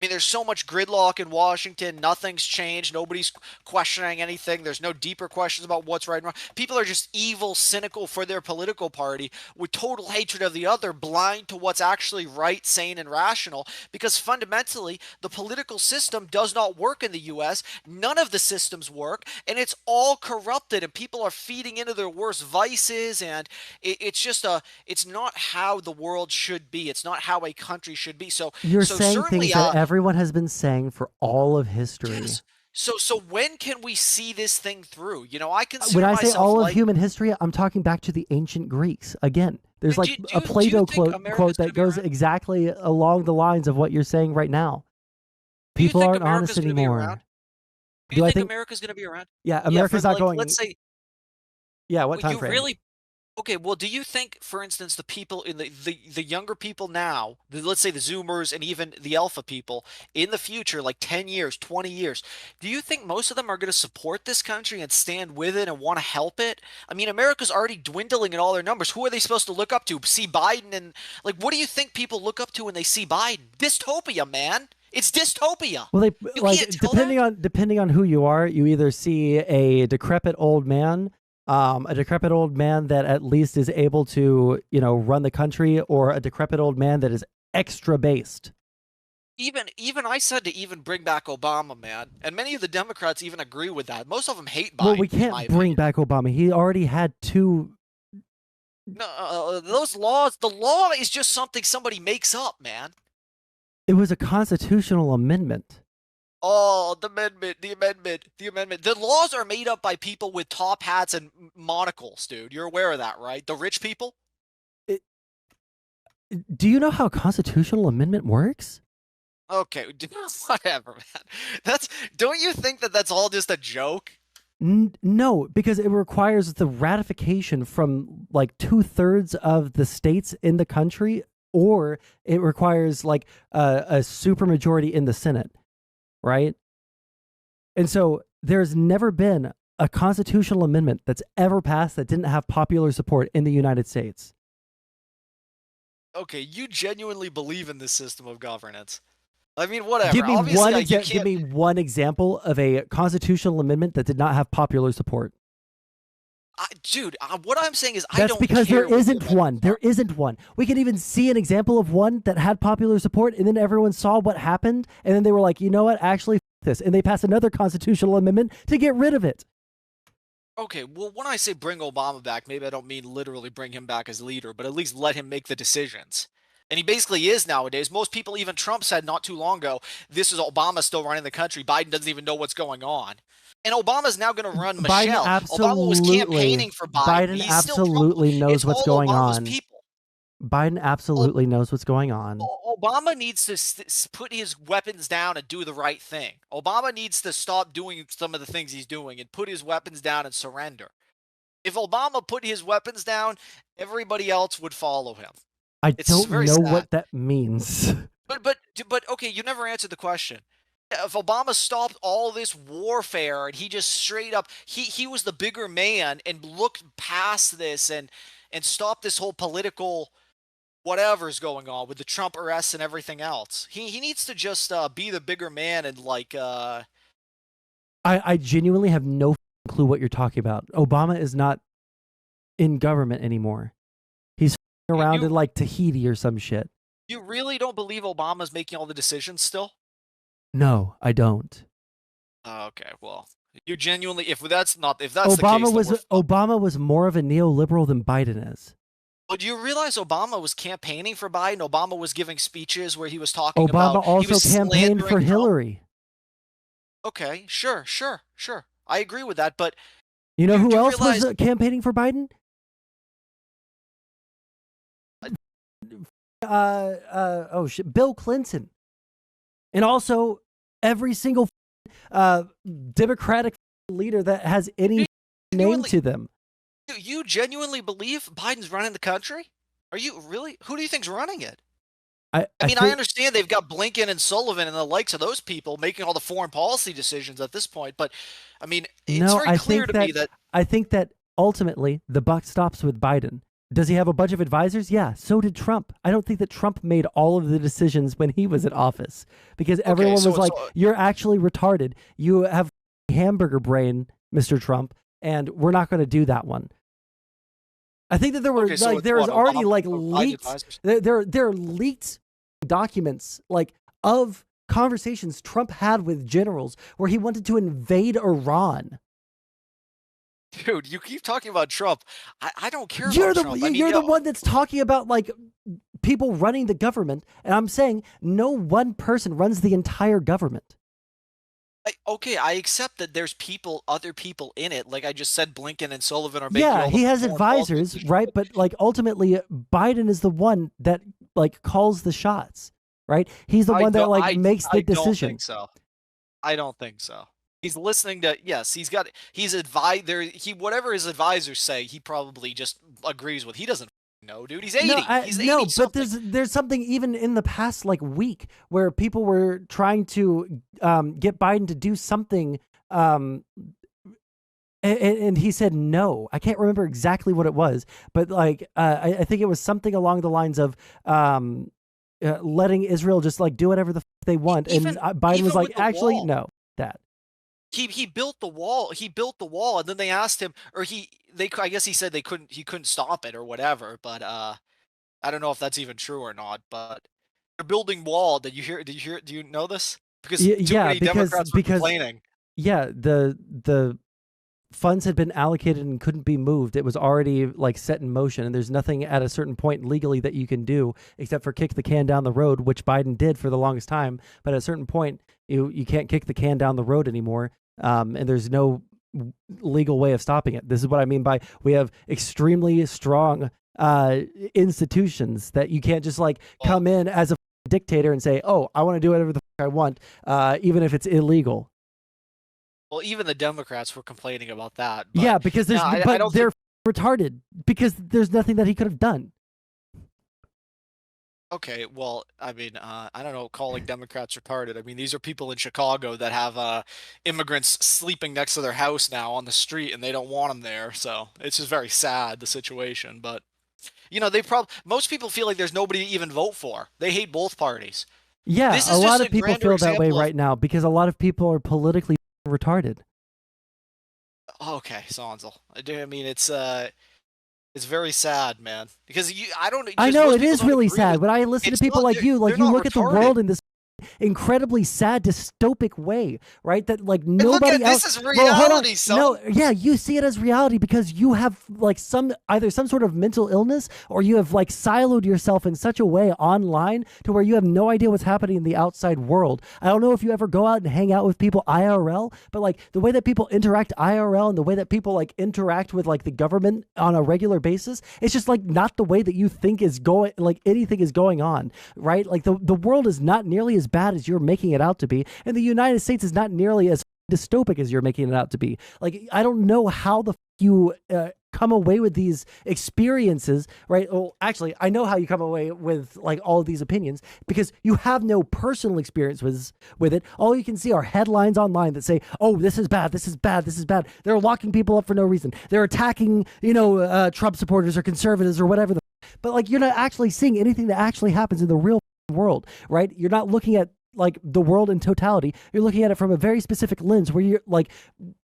I mean, there's so much gridlock in Washington. Nothing's changed. Nobody's questioning anything. There's no deeper questions about what's right and wrong. People are just evil, cynical for their political party with total hatred of the other, blind to what's actually right, sane, and rational. Because fundamentally, the political system does not work in the U.S. None of the systems work, and it's all corrupted, and people are feeding into their worst vices. And it's just it's not how the world should be. It's not how a country should be. So, You're so saying things certainly, that everyone has been saying for all of history. Yes. So when can we see this thing through? You know, I When consider I say myself all of like. human history, I'm talking back to the ancient Greeks. Again, there's like a Do you Plato think quote America's that gonna be goes around? exactly along the lines of what you're saying right now. Do you People think aren't honest America's gonna be around? anymore. Do you Do I think think? America's gonna be around? Yeah, Yeah, for America's not like, let's going. say, Yeah, what time you frame? really. Okay, well, do you think, for instance, the people in the younger people now, let's say the Zoomers and even the Alpha people in the future, like 10 years, 20 years, do you think most of them are going to support this country and stand with it and want to help it? I mean, America's already dwindling in all their numbers. Who are they supposed to look up to? See Biden and like, what do you think people look up to when they see Biden? Dystopia, man. It's dystopia. Well, they You can't like tell that? depending on who you are, you either see a decrepit old man, that at least is able to run the country, or a decrepit old man that is extra based. Even I said to even bring back Obama, man, and many of the Democrats even agree with that. Most of them hate Well, we Biden, in my can't bring opinion. back Obama. He already had two. No, those laws, the law is just something somebody makes up, man. It was a constitutional amendment. Oh, the amendment, the amendment, the amendment. The laws are made up by people with top hats and monocles, dude. You're aware of that, right? The rich people. It, do you know how a constitutional amendment works? Okay, whatever, man. That's. Don't you think that that's all just a joke? No, because it requires the ratification from like 2/3 of the states in the country, or it requires like a supermajority in the Senate, right? And so there's never been a constitutional amendment that's ever passed that didn't have popular support in the United States. Okay, you genuinely believe in this system of governance. I mean, whatever. Give me Obviously, one you give can't. me one example of a constitutional amendment that did not have popular support. Dude, what I'm saying is I That's don't because there care what the isn't one. amendments There are. isn't one. We can even see an example of one that had popular support, and then everyone saw what happened, and then they were like, you know what, actually, this. And they passed another constitutional amendment to get rid of it. Okay, well, when I say bring Obama back, maybe I don't mean literally bring him back as leader, but at least let him make the decisions. And he basically is nowadays. Most people, even Trump said not too long ago, this is Obama still running the country. Biden doesn't even know what's going on. And Obama's now going to run Biden Michelle. Obama was absolutely, campaigning for Biden. Biden He's still Trump. absolutely knows It's what's all going Obama's on. people. Biden absolutely knows what's going on. Obama needs to put his weapons down and do the right thing. Obama needs to stop doing some of the things he's doing and put his weapons down and surrender. If Obama put his weapons down, everybody else would follow him. I It's don't very know sad. what that means. But okay, you never answered the question. If Obama stopped all this warfare and he just straight up he was the bigger man and looked past this and stopped this whole political whatever's going on with the Trump arrests and everything else. He needs to just be the bigger man and like I genuinely have no clue what you're talking about. Obama is not in government anymore. He's around in like Tahiti or some shit. you really don't believe Obama's making all the decisions still? No, I don't. Okay, well, you genuinely if that's the case, Obama then was we're Obama was more of a neoliberal than Biden is. But do you realize Obama was campaigning for Biden? Obama was giving speeches where he was talking Obama about he also was campaigned for slandering Trump. Hillary. Okay, sure. I agree with that, but You know you who do else was realize campaigning for Biden? Oh shit, Bill Clinton, and also every single Democratic leader that has any name to them. you genuinely believe Biden's running the country? Are you really? Who do you think's running it? I mean, I think, understand they've got Blinken and Sullivan and the likes of those people making all the foreign policy decisions at this point, but I mean, it's no, very clear to me that I think that ultimately the buck stops with Biden. Does he have a bunch of advisors? Yeah, so did Trump. I don't think that Trump made all of the decisions when he was in office, because everyone was like, you're actually retarded. You have hamburger brain, Mr. Trump, and we're not going to do that one. I think that there were there's already like leaked there are leaked documents like of conversations Trump had with generals where he wanted to invade Iran. Dude, you keep talking about Trump. I don't care about Trump. You're the one that's talking about like people running the government, and I'm saying no one person runs the entire government. Okay, I accept that there's other people in it. Like I just said, Blinken and Sullivan are making Yeah, all the he has foreign policy advisors, decisions. right? But like ultimately, Biden is the one that like calls the shots, right? He's the one that like makes the I don't decision. think so. I don't think so. He's listening to yes, he's advised there he whatever his advisors say, he probably just agrees with. He doesn't know, dude. He's No, 80. He's no, 80 but something. there's something even in the past like week where people were trying to get Biden to do something, and he said no. I can't remember exactly what it was, but like I think it was something along the lines of letting Israel just like do whatever the they want, and Biden was Even like, with the actually, wall. no, that. He built the wall. He built the wall, and then they asked him, or they I guess he said he couldn't stop it or whatever. But I don't know if that's even true or not. But they're building wall. Do you know this? Because too Yeah, many Democrats were because complaining. yeah, the funds had been allocated and couldn't be moved. It was already like set in motion, and there's nothing at a certain point legally that you can do except for kick the can down the road, which Biden did for the longest time. But at a certain point, you can't kick the can down the road anymore, and there's no legal way of stopping it. This is what I mean by we have extremely strong institutions that you can't just like Well, come in as a dictator and say, "Oh, I want to do whatever the I want," even if it's illegal. well, even the Democrats were complaining about that. But Yeah, because no, I don't think. they're retarded because there's nothing that he could have done. Okay, well, I mean, I don't know, calling Democrats retarded. I mean, these are people in Chicago that have immigrants sleeping next to their house now on the street, and they don't want them there. So it's just very sad the situation. But they probably most people feel like there's nobody to even vote for. They hate both parties. Yeah, This a is just lot a of people grander feel that way example of right now because a lot of people are politically retarded. okay, Sondsol. I mean, it's very sad, man, because I don't I just know most it people is don't really agree sad with. when I listen to It's people not like they're you not look at the retarded. world in this incredibly sad dystopic way, right? That like And look nobody at else. this is Well, hold on. reality, son. No, yeah, you see it as reality because you have like either some sort of mental illness or you have like siloed yourself in such a way online to where you have no idea what's happening in the outside world. I don't know if you ever go out and hang out with people IRL, but like the way that people interact IRL and the way that people like interact with like the government on a regular basis, it's just like not the way that you think is going like anything is going on, right? Like the world is not nearly as bad as you're making it out to be, and the United States is not nearly as dystopic as you're making it out to be. Like I don't know how the you come away with these experiences, right? Well, actually, I know how you come away with like all of these opinions because you have no personal experience with it. All you can see are headlines online that say, "Oh, this is bad, this is bad, this is bad." They're locking people up for no reason. They're attacking, Trump supporters or conservatives or whatever. But like you're not actually seeing anything that actually happens in the real world, right? You're not looking at like the world in totality. You're looking at it from a very specific lens where you're like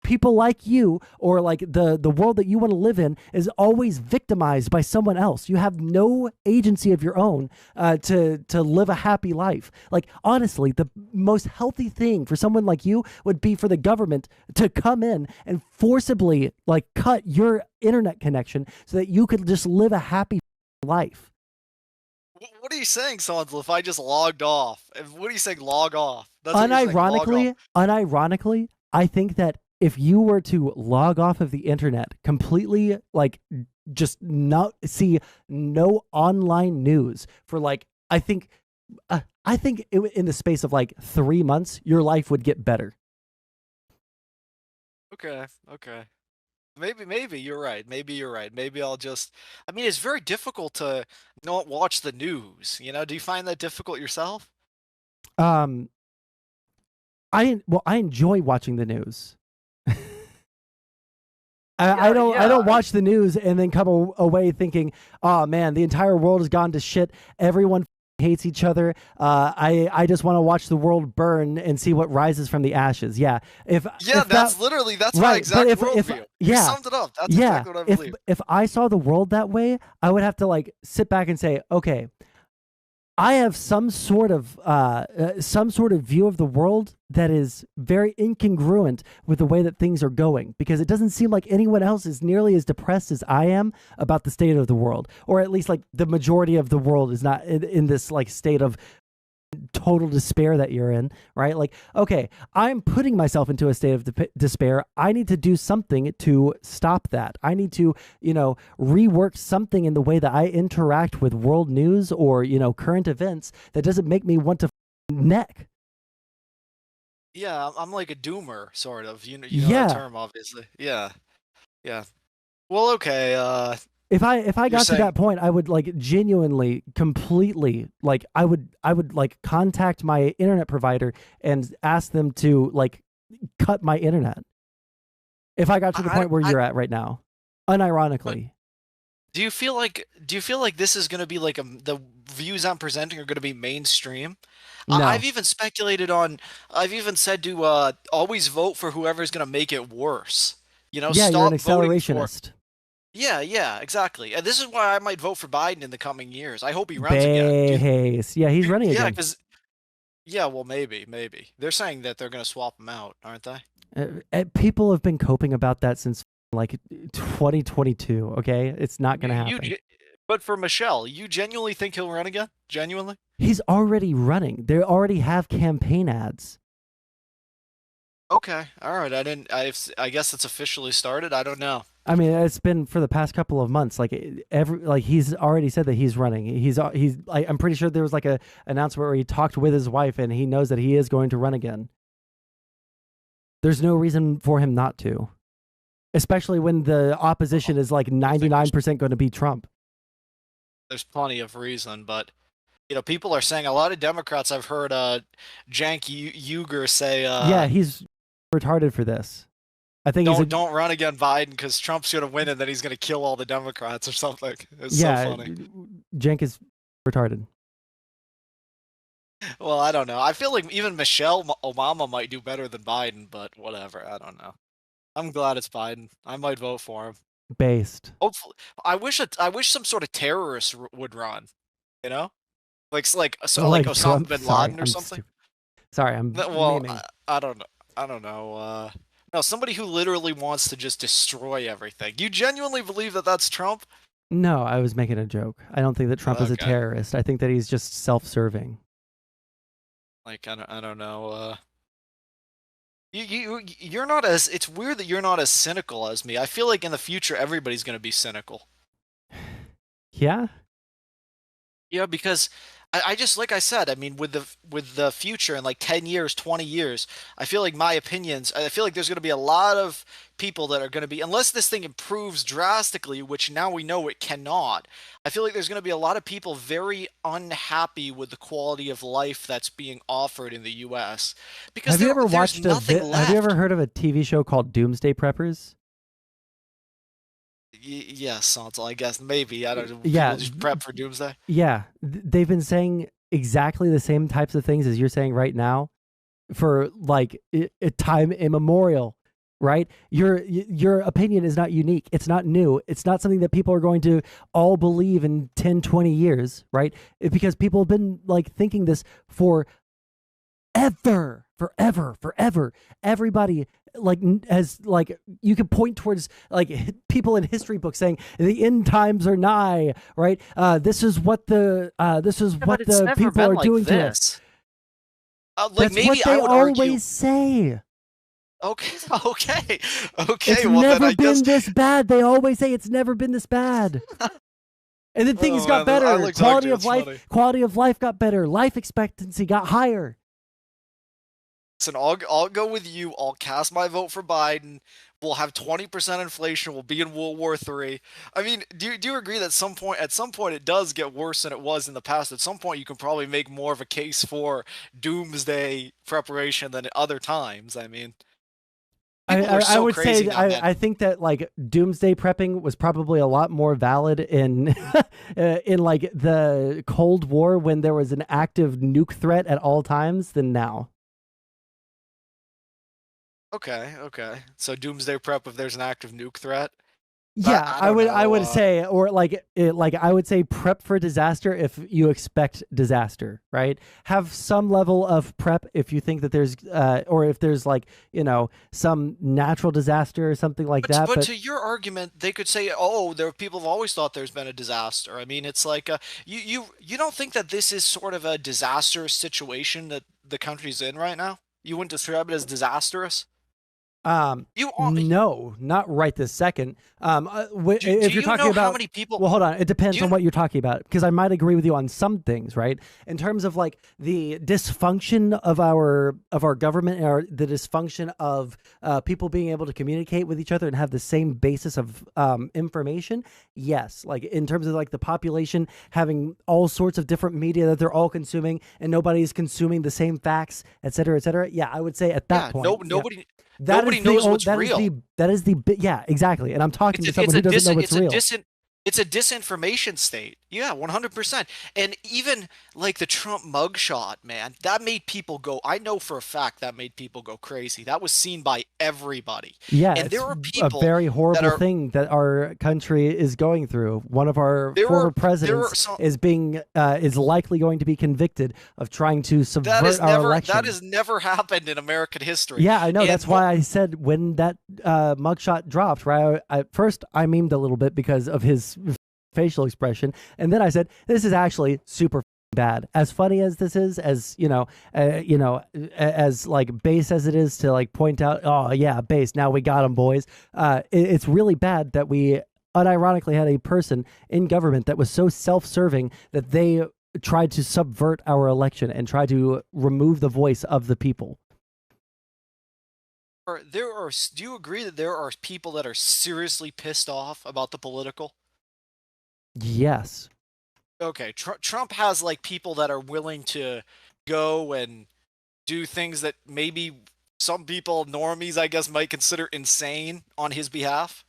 people like you or like the world that you want to live in is always victimized by someone else. You have no agency of your own to live a happy life. Like honestly, the most healthy thing for someone like you would be for the government to come in and forcibly like cut your internet connection so that you could just live a happy life. What are you saying, Sondsol? If I just logged off, what are you saying? Log off. That's what you're saying. Log off. Unironically, I think that if you were to log off of the internet completely, like just not see no online news for like, I think in the space of like 3 months, your life would get better. Okay. Okay. Maybe you're right. Maybe you're right. Maybe I'll just. I mean, it's very difficult to not watch the news. Do you find that difficult yourself? Um, I enjoy watching the news. I don't Yeah. watch the news and then come away thinking, oh man, the entire world has gone to shit. Everyone hates each other. I just want to watch the world burn and see what rises from the ashes. Yeah, Yeah, if that that's my right, but exact if worldview. You yeah summed it up. That's yeah, exactly what I believe. if I saw the world that way, I would have to like sit back and say, okay, I have some sort of view of the world that is very incongruent with the way that things are going, because it doesn't seem like anyone else is nearly as depressed as I am about the state of the world, or at least like the majority of the world is not in this like state of total despair that you're in, right? Like, okay, I'm putting myself into a state of despair. I need to do something to stop that. I need to, rework something in the way that I interact with world news or, current events that doesn't make me want to neck. Yeah, I'm like a doomer, sort of. You know that Yeah. term, obviously. Yeah, yeah. Well, okay. If I You're got to saying that point, I would like genuinely, completely, like I would like contact my internet provider and ask them to like cut my internet. If I got to the point where I you're at right now, but unironically. do you feel like this is going to be like the views I'm presenting are going to be mainstream? I've No. even speculated on. I've even said to always vote for whoever's going to make it worse. Yeah, you're an Stop voting for. accelerationist. Yeah, yeah, exactly. And this is why I might vote for Biden in the coming years. I hope he runs again. Base. Yeah, he's running Yeah, again. because yeah, well, maybe they're saying that they're going to swap him out, aren't they? People have been coping about that since like 2022. Okay, it's not You, gonna you, happen. ge- but for Michelle, you genuinely think he'll run again? Genuinely? He's already running. They already have campaign ads. Okay, all right. I guess it's officially started. I don't know. I mean, it's been for the past couple of months. Like he's already said that he's running. He's like, I'm pretty sure there was like a announcement where he talked with his wife and he knows that he is going to run again. There's no reason for him not to, especially when the opposition is like I think there's 99% going to be Trump. there's plenty of reason, but people are saying a lot of Democrats. I've heard Jank Uger say Yeah, he's retarded for this. I think he's a don't run again, Biden, because Trump's gonna win and then he's gonna kill all the Democrats or something. It's so yeah. funny. Cenk is retarded. Well, I don't know. I feel like even Michelle Obama might do better than Biden, but whatever. I don't know. I'm glad it's Biden. I might vote for him. Based. Hopefully, I wish some sort of terrorist would run. You know, like Like Osama Trump. bin Sorry, Laden or I'm something. stupid. Sorry, I'm Well, memeing. I don't know. I don't know. No, somebody who literally wants to just destroy everything. You genuinely believe that that's Trump? No, I was making a joke. I don't think that Trump is a Okay. terrorist. I think that he's just self-serving. Like I don't know. You're not as. It's weird that you're not as cynical as me. I feel like in the future everybody's gonna be cynical. Yeah. Yeah, because I just like I said, I mean, with the future in like 10 years, 20 years, I feel like my opinions. I feel like there's going to be a lot of people that are going to be, unless this thing improves drastically, which now we know it cannot. I feel like there's going to be a lot of people very unhappy with the quality of life that's being offered in the U.S. because Have you ever there's watched nothing have you ever left. heard of a TV show called Doomsday Preppers? Yes, Sondsol, I guess maybe I don't know. Yeah. People just prep for doomsday. Yeah. They've been saying exactly the same types of things as you're saying right now for like a time immemorial, right? Your opinion is not unique. It's not new. It's not something that people are going to all believe in 10, 20 years, right? Because people have been like thinking this for forever. Everybody like has like you could point towards like people in history books saying the end times are nigh, right? This is what Yeah, but it's never people been are like doing to us. this. Like That's what maybe I they would argue. always say. Okay, okay, It's okay. Well, then never I guess. been this bad. They always say it's never been this bad. And then things Oh got man, I better. like talking to you. It's funny. Quality of life got better. Life expectancy got higher. Listen, I'll go with you. I'll cast my vote for Biden. We'll have 20% inflation. We'll be in World War III. I mean, do you agree that at some point it does get worse than it was in the past? At some point, you can probably make more of a case for doomsday preparation than at other times. I mean, people were I so would say crazy now, man. I think that like doomsday prepping was probably a lot more valid in in like the Cold War when there was an active nuke threat at all times than now. Okay, okay. So doomsday prep if there's an active nuke threat. Yeah, I I don't would I know. would say, or like I would say prep for disaster if you expect disaster, right? Have some level of prep if you think that there's or if there's like, some natural disaster or something like that, But but to your argument, they could say, "Oh, there people have always thought there's been a disaster." I mean, it's like you don't think that this is sort of a disastrous situation that the country's in right now? You wouldn't describe it as disastrous? You are, No, not right this second. do If you're you talking know how about, many people well, hold on. It do depends on you what you're talking about because I might agree with you on some things, right? In terms of like the dysfunction of our government, or the dysfunction of people being able to communicate with each other and have the same basis of information. Yes, like in terms of like the population having all sorts of different media that they're all consuming and nobody's consuming the same facts, et cetera, et cetera. Yeah, I would say at that yeah, point, yeah. That nobody is the knows old, what's real. that is the yeah, exactly. And I'm talking to someone who doesn't know what's real. It's a disinformation state. Yeah, 100%. And even like the Trump mugshot, man, that made people go. I know for a fact that made people go crazy. That was seen by everybody. Yeah, And it's there are a people very that horrible are thing that our country is going through. One of our former there are presidents some is likely going to be convicted of trying to subvert our that election. has never happened in American history. Yeah, I know. And That's why I said when that mugshot dropped, right? At first, I memed a little bit because of his facial expression, and then I said, "This is actually super bad." As funny as this is, as as like base as it is to like point out, "Oh yeah, base. Now we got him, boys." It's really bad that we unironically had a person in government that was so self-serving that they tried to subvert our election and try to remove the voice of the people. do you agree that there are people that are seriously pissed off about the political? Yes. Okay, Trump has like people that are willing to go and do things that maybe some people, normies, I guess, might consider insane on his behalf.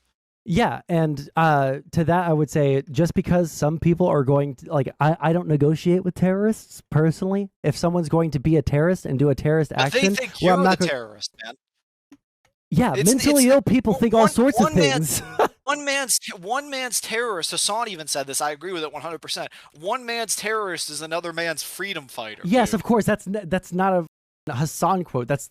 Yeah, and to that I would say just because some people are going to like I don't negotiate with terrorists personally. If someone's going to be a terrorist and do a terrorist But they action, think well, I'm you're the not going. terrorist, man. Yeah, It's mentally ill people think all sorts of one man things. one man's terrorist. Hassan even said this. I agree with it 100%. One man's terrorist is another man's freedom fighter, Yes, of dude. course. That's not a Hassan quote. That's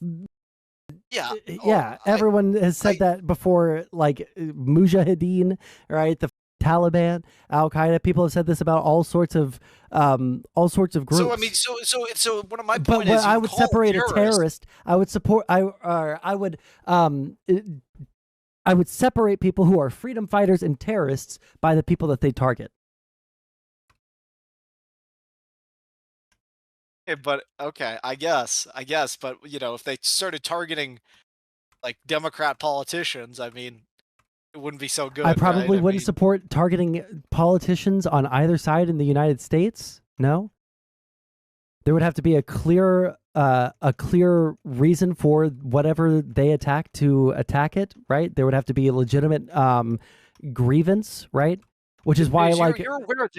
Yeah. Oh, yeah. Everyone has said that before, like Mujahideen, right? The Taliban, Al Qaeda. People have said this about all sorts of so I mean, groups. so one of my But point what is, I you would call them separate a terrorists. terrorist, I would support. I would separate people who are freedom fighters and terrorists by the people that they target. But okay, I guess, but if they started targeting like Democrat politicians, I mean, it wouldn't be so I good, right? probably I wouldn't mean, support targeting politicians on either side in the United States. No, there would have to be a clear reason for whatever they attack to attack it. Right? There would have to be a legitimate grievance. Right? Which is why, because like, you're aware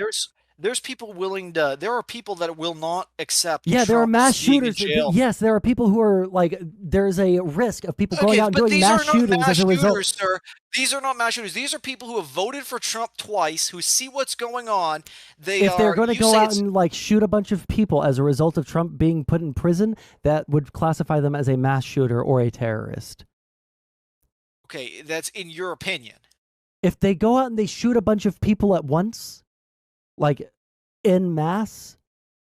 there's people willing to there are people that will not accept yeah, there are mass Trump's being in shooters. jail. Yes, there are people who are like, there's a risk of people going Okay, out and but doing these mass are not shootings mass as a result. shooters, sir. These are not mass shooters. These are people who have voted for Trump twice, who see what's going on. They If they're are, going to you go say out it's and like shoot a bunch of people as a result of Trump being put in prison, that would classify them as a mass shooter or a terrorist. okay, that's in your opinion. If they go out and they shoot a bunch of people at once, like in mass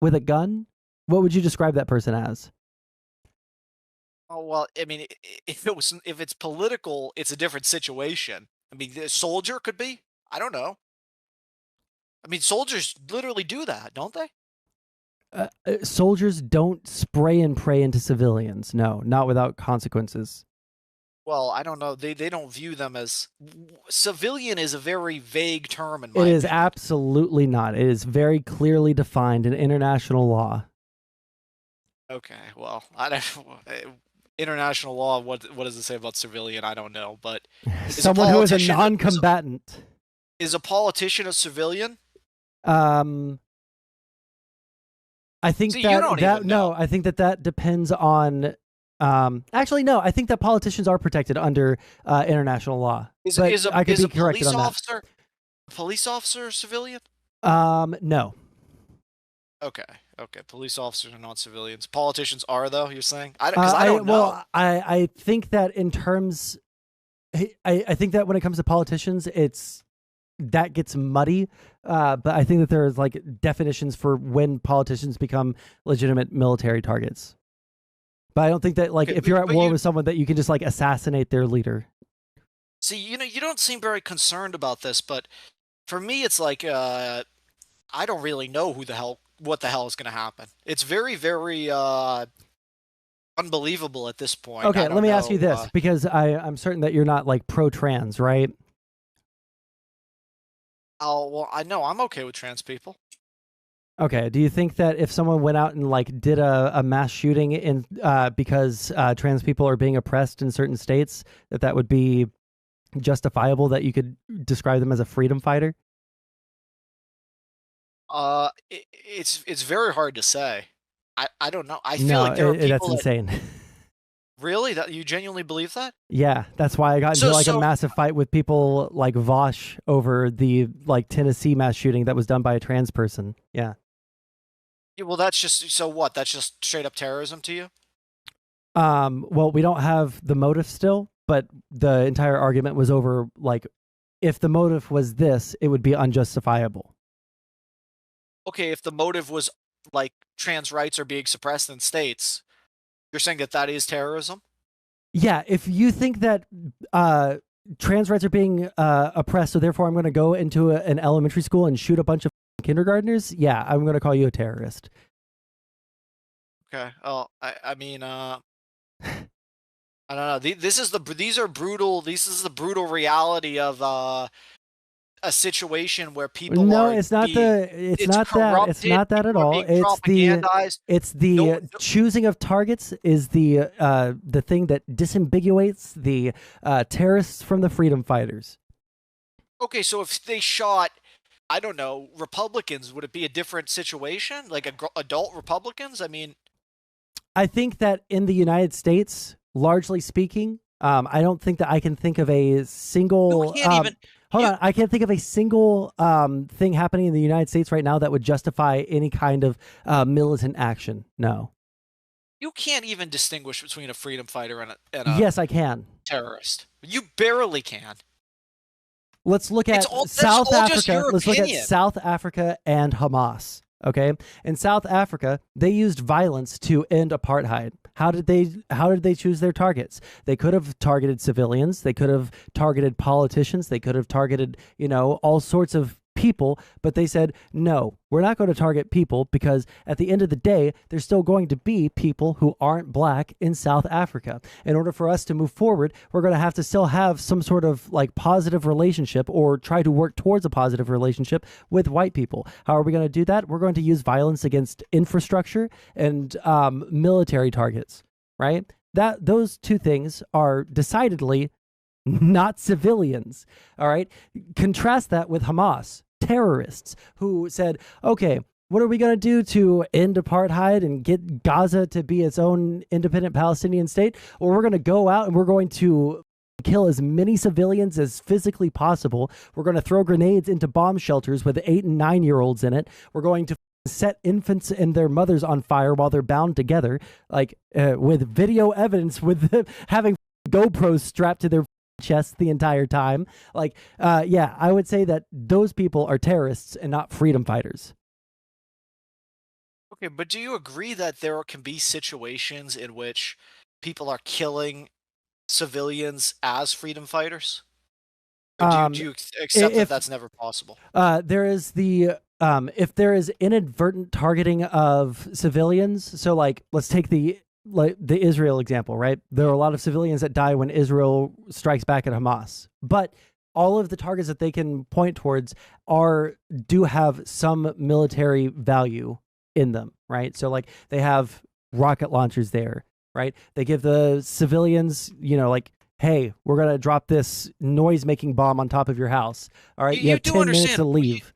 with a gun, what would you describe that person as? Oh well, I mean, if it's political, it's a different situation. I mean, the soldier could be. I don't know. I mean, soldiers literally do that, don't they? Soldiers don't spray and pray into civilians. No, not without consequences. Well, I don't know. They don't view them as civilian is a very vague term in It my is opinion. absolutely not. It is very clearly defined in international law. Okay, well, I don't. International law. What does it say about civilian? I don't know. But is a Someone who is a politician non-combatant. is a politician a civilian? Um, I think See, you don't even no, know. I think that depends on Actually, no. I think that politicians are protected under international law, Is but is a I could is be a corrected on that. police officer a civilian? No. Okay, okay. Police officers are not civilians. Politicians are, though. You're saying? Because I don't know. I think that in terms, I think that when it comes to politicians, it's that gets muddy. But I think that there's like definitions for when politicians become legitimate military targets. But I don't think that like Okay, if you're at but war you with someone that you can just like assassinate their leader. see, you don't seem very concerned about this, but for me, it's like I don't really know what the hell is going to happen. It's very, very unbelievable at this point. Okay, I let don't me ask you know. this because I'm certain that you're not like pro-trans, right? Well, I know I'm okay with trans people. Okay. Do you think that if someone went out and like did a mass shooting in because trans people are being oppressed in certain states, that would be justifiable? That you could describe them as a freedom fighter? It's very hard to say. I don't know. I feel No, like there are that's people that insane. really that you genuinely believe that. Yeah, that's why I got into So like a so massive fight with people like Vosh over the like Tennessee mass shooting that was done by a trans person. Yeah. yeah, well, that's just so what? That's just straight up terrorism to you? Well, we don't have the motive still, but the entire argument was over like if the motive was this, it would be unjustifiable. Okay, if the motive was like trans rights are being suppressed in states, you're saying that that is terrorism? Yeah, if you think that trans rights are being oppressed, so therefore I'm going to go into an elementary school and shoot a bunch of kindergartners, yeah, I'm going to call you a terrorist. Okay. Oh, I mean, I don't know. These are brutal. This is the brutal reality of a situation where people No, are it's not being the. It's it's not that. It's corrupted. not that at People are all. being propagandized. It's No, the no- choosing of targets is the thing that disambiguates the terrorists from the freedom fighters. okay, so if they shot, I don't know, Republicans, would it be a different situation? Like adult Republicans? I mean, I think that in the United States, largely speaking, I don't think that I can think of a you single. can't even Hold you on, I can't think of a single thing happening in the United States right now that would justify any kind of militant action. No. you can't even distinguish between a freedom fighter and a Yes, I can. terrorist. You barely can. Let's look at That's South all just Africa. your Let's look at opinion. South Africa and Hamas. Okay, in South Africa, they used violence to end apartheid. How did they choose their targets? They could have targeted civilians. They could have targeted politicians. They could have targeted all sorts of people, but they said no, we're not going to target people because at the end of the day there's still going to be people who aren't black in South Africa. In order for us to move forward, we're going to have to still have some sort of like positive relationship or try to work towards a positive relationship with white people. How are we going to do that? We're going to use violence against infrastructure and military targets, right? That those two things are decidedly not civilians. All right. Contrast that with Hamas, terrorists who said, okay, what are we going to do to end apartheid and get Gaza to be its own independent Palestinian state? Well, we're going to go out and we're going to kill as many civilians as physically possible. We're going to throw grenades into bomb shelters with 8 and 9-year-olds in it. We're going to set infants and their mothers on fire while they're bound together, like with video evidence with them having GoPros strapped to their chest the entire time. Like, yeah, I would say that those people are terrorists and not freedom fighters. Okay, but do you agree that there can be situations in which people are killing civilians as freedom fighters? Or do Um, you accept that if that's never possible? there is the if there is inadvertent targeting of civilians, so like let's take the Israel example, right? There are a lot of civilians that die when Israel strikes back at Hamas, but all of the targets that they can point towards do have some military value in them, right? So like they have rocket launchers there, right? They give the civilians, like, hey, we're gonna drop this noise-making bomb on top of your house. All right, you You have do 10 minutes to understand. leave.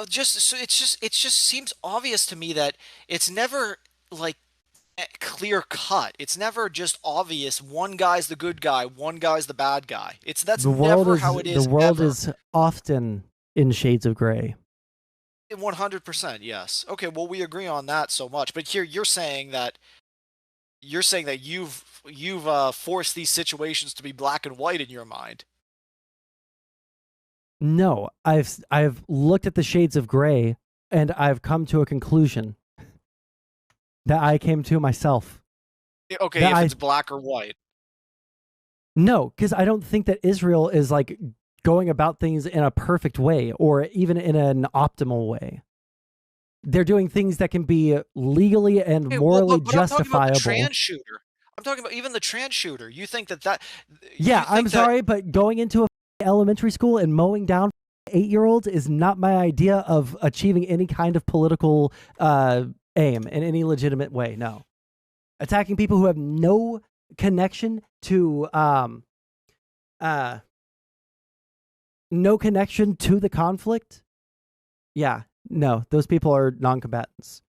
Just so it just seems obvious to me that it's never like clear cut. It's never just obvious one guy's the good guy, one guy's the bad guy. That's never how it The is world ever. is often in shades of gray. 100%, yes. Okay, well we agree on that so much. But here you're saying that you've forced these situations to be black and white in your mind. No, I've looked at the shades of gray and I've come to a conclusion that I came to myself. Okay, That if I it's black or white. No, because I don't think that Israel is like going about things in a perfect way or even in an optimal way. They're doing things that can be legally and Okay, well, morally but I'm talking about the justifiable. trans shooter. I'm talking about even the trans shooter. Yeah, You I'm think that sorry, but going into a elementary school and mowing down 8-year-olds is not my idea of achieving any kind of political aim in any legitimate way. No, attacking people who have no connection to uh no connection to the conflict. Yeah, no, those people are non-combatants.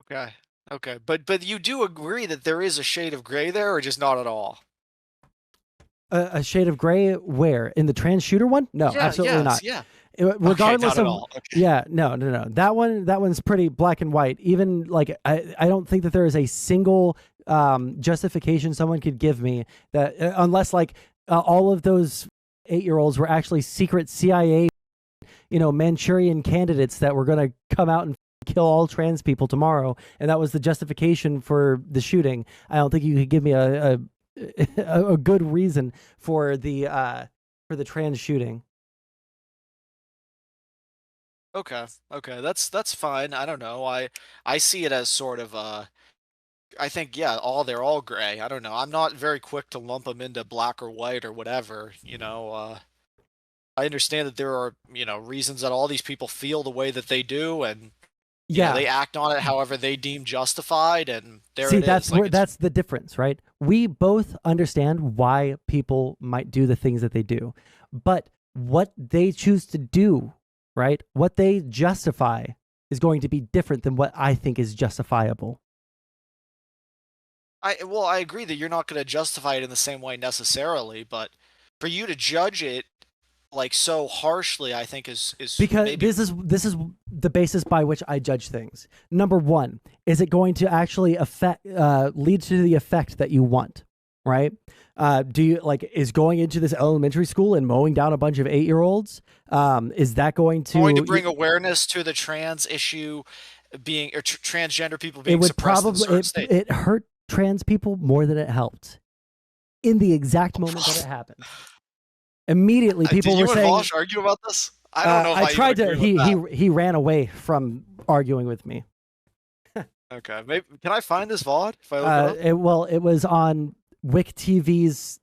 okay. Okay, but you do agree that there is a shade of gray there, or just not at all? A shade of gray where? In the trans shooter one? No, Yeah, absolutely yes, not. yeah. Okay, Regardless not at of, all. Okay. yeah, no. That one's pretty black and white. Even like I don't think that there is a single justification someone could give me that unless like all of those 8-year-olds were actually secret CIA, Manchurian candidates that were going to come out and kill all trans people tomorrow, and that was the justification for the shooting. I don't think you could give me a good reason for the trans shooting. Okay. Okay. That's fine. I don't know. I see it as sort of I think yeah, they're all gray. I don't know. I'm not very quick to lump them into black or white or whatever, I understand that there are, reasons that all these people feel the way that they do, and Yeah. they act on it however they deem justified, and there See, it is. Like it's that's the difference, right? We both understand why people might do the things that they do, but what they choose to do, right? What they justify is going to be different than what I think is justifiable. I agree that you're not going to justify it in the same way necessarily, but for you to judge it like so harshly, I think is Because maybe this is the basis by which I judge things. Number one, is it going to actually lead to the effect that you want? Right? Do you like is going into this elementary school and mowing down a bunch of 8-year-olds? Is that going going to to? bring awareness to the trans issue being or transgender people It being would suppressed in probably certain states. it hurt trans people more than it helped in the exact moment that it happened. Immediately, Did people were you and saying, Vosh argue about this? I don't know if I I even tried to. agree with that. He ran away from arguing with me. Okay, maybe can I find this VOD if I look it up? It was on Wick TV's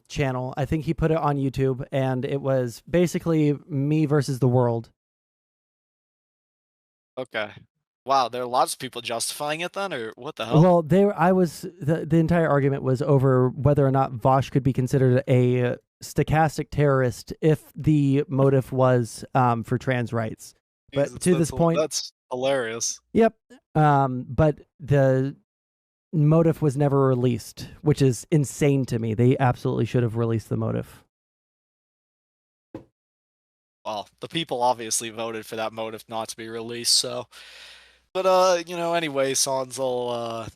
channel. I think he put it on YouTube, and it was basically me versus the world. Okay. Wow, there are lots of people justifying it then, or what the hell? Well, the entire argument was over whether or not Vosh could be considered a stochastic terrorist if the motive was for trans rights. But Jesus, to this point, that's hilarious. yep. But the motive was never released, which is insane to me. They absolutely should have released the motive. Well, the people obviously voted for that motive not to be released, so. But anyway, Sondsol,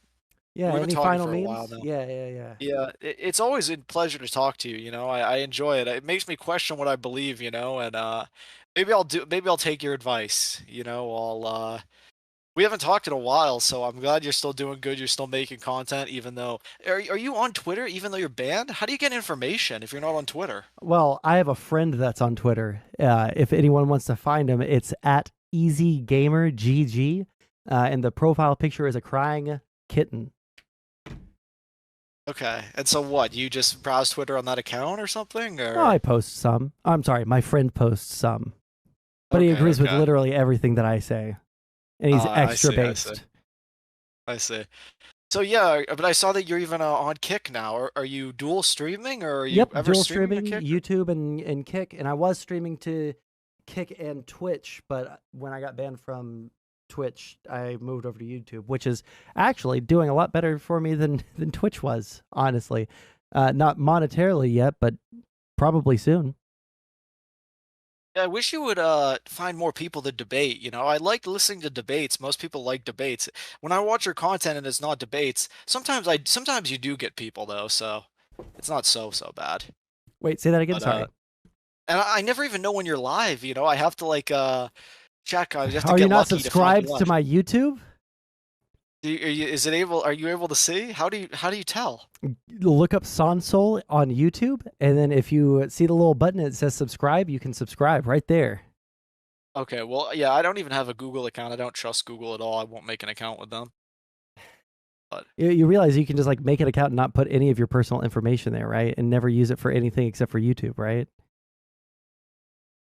Yeah. we've been Any talking final for a while memes? now. Yeah. Yeah, it's always a pleasure to talk to you. I enjoy it. It makes me question what I believe. And maybe I'll take your advice. We haven't talked in a while, so I'm glad you're still doing good. You're still making content, even though are you on Twitter even though you're banned? How do you get information if you're not on Twitter? Well, I have a friend that's on Twitter. If anyone wants to find him, it's at EasyGamerGG, and the profile picture is a crying kitten. Okay, and so what? You just browse Twitter on that account or something, Oh, I or post some. I'm sorry, my friend posts some, but he okay, agrees with okay. literally everything that I say, and he's I extra see, I see, based. I see. So yeah, but I saw that you're even on Kick now. Are you dual streaming, or are you Yep, ever dual streaming to streaming, Kick? YouTube and Kick, and I was streaming to Kick and Twitch, but when I got banned from Twitch, I moved over to YouTube, which is actually doing a lot better for me than Twitch was, honestly. Not monetarily yet, but probably soon. Yeah, I wish you would find more people to debate. You know, I like listening to debates. Most people like debates. When I watch your content and it's not debates, sometimes you do get people though, so it's not so bad. Wait, say that again. But Sorry. and I never even know when you're live. You know, I have to like check. I have to Are you get not lucky to find you subscribed to live. my YouTube? Is it able? Are you able to see? How do you tell? Look up Sondsol on YouTube, and then if you see the little button that says subscribe, you can subscribe right there. Okay, well, yeah, I don't even have a Google account. I don't trust Google at all. I won't make an account with them. But You realize you can just like make an account and not put any of your personal information there, right? And never use it for anything except for YouTube, right?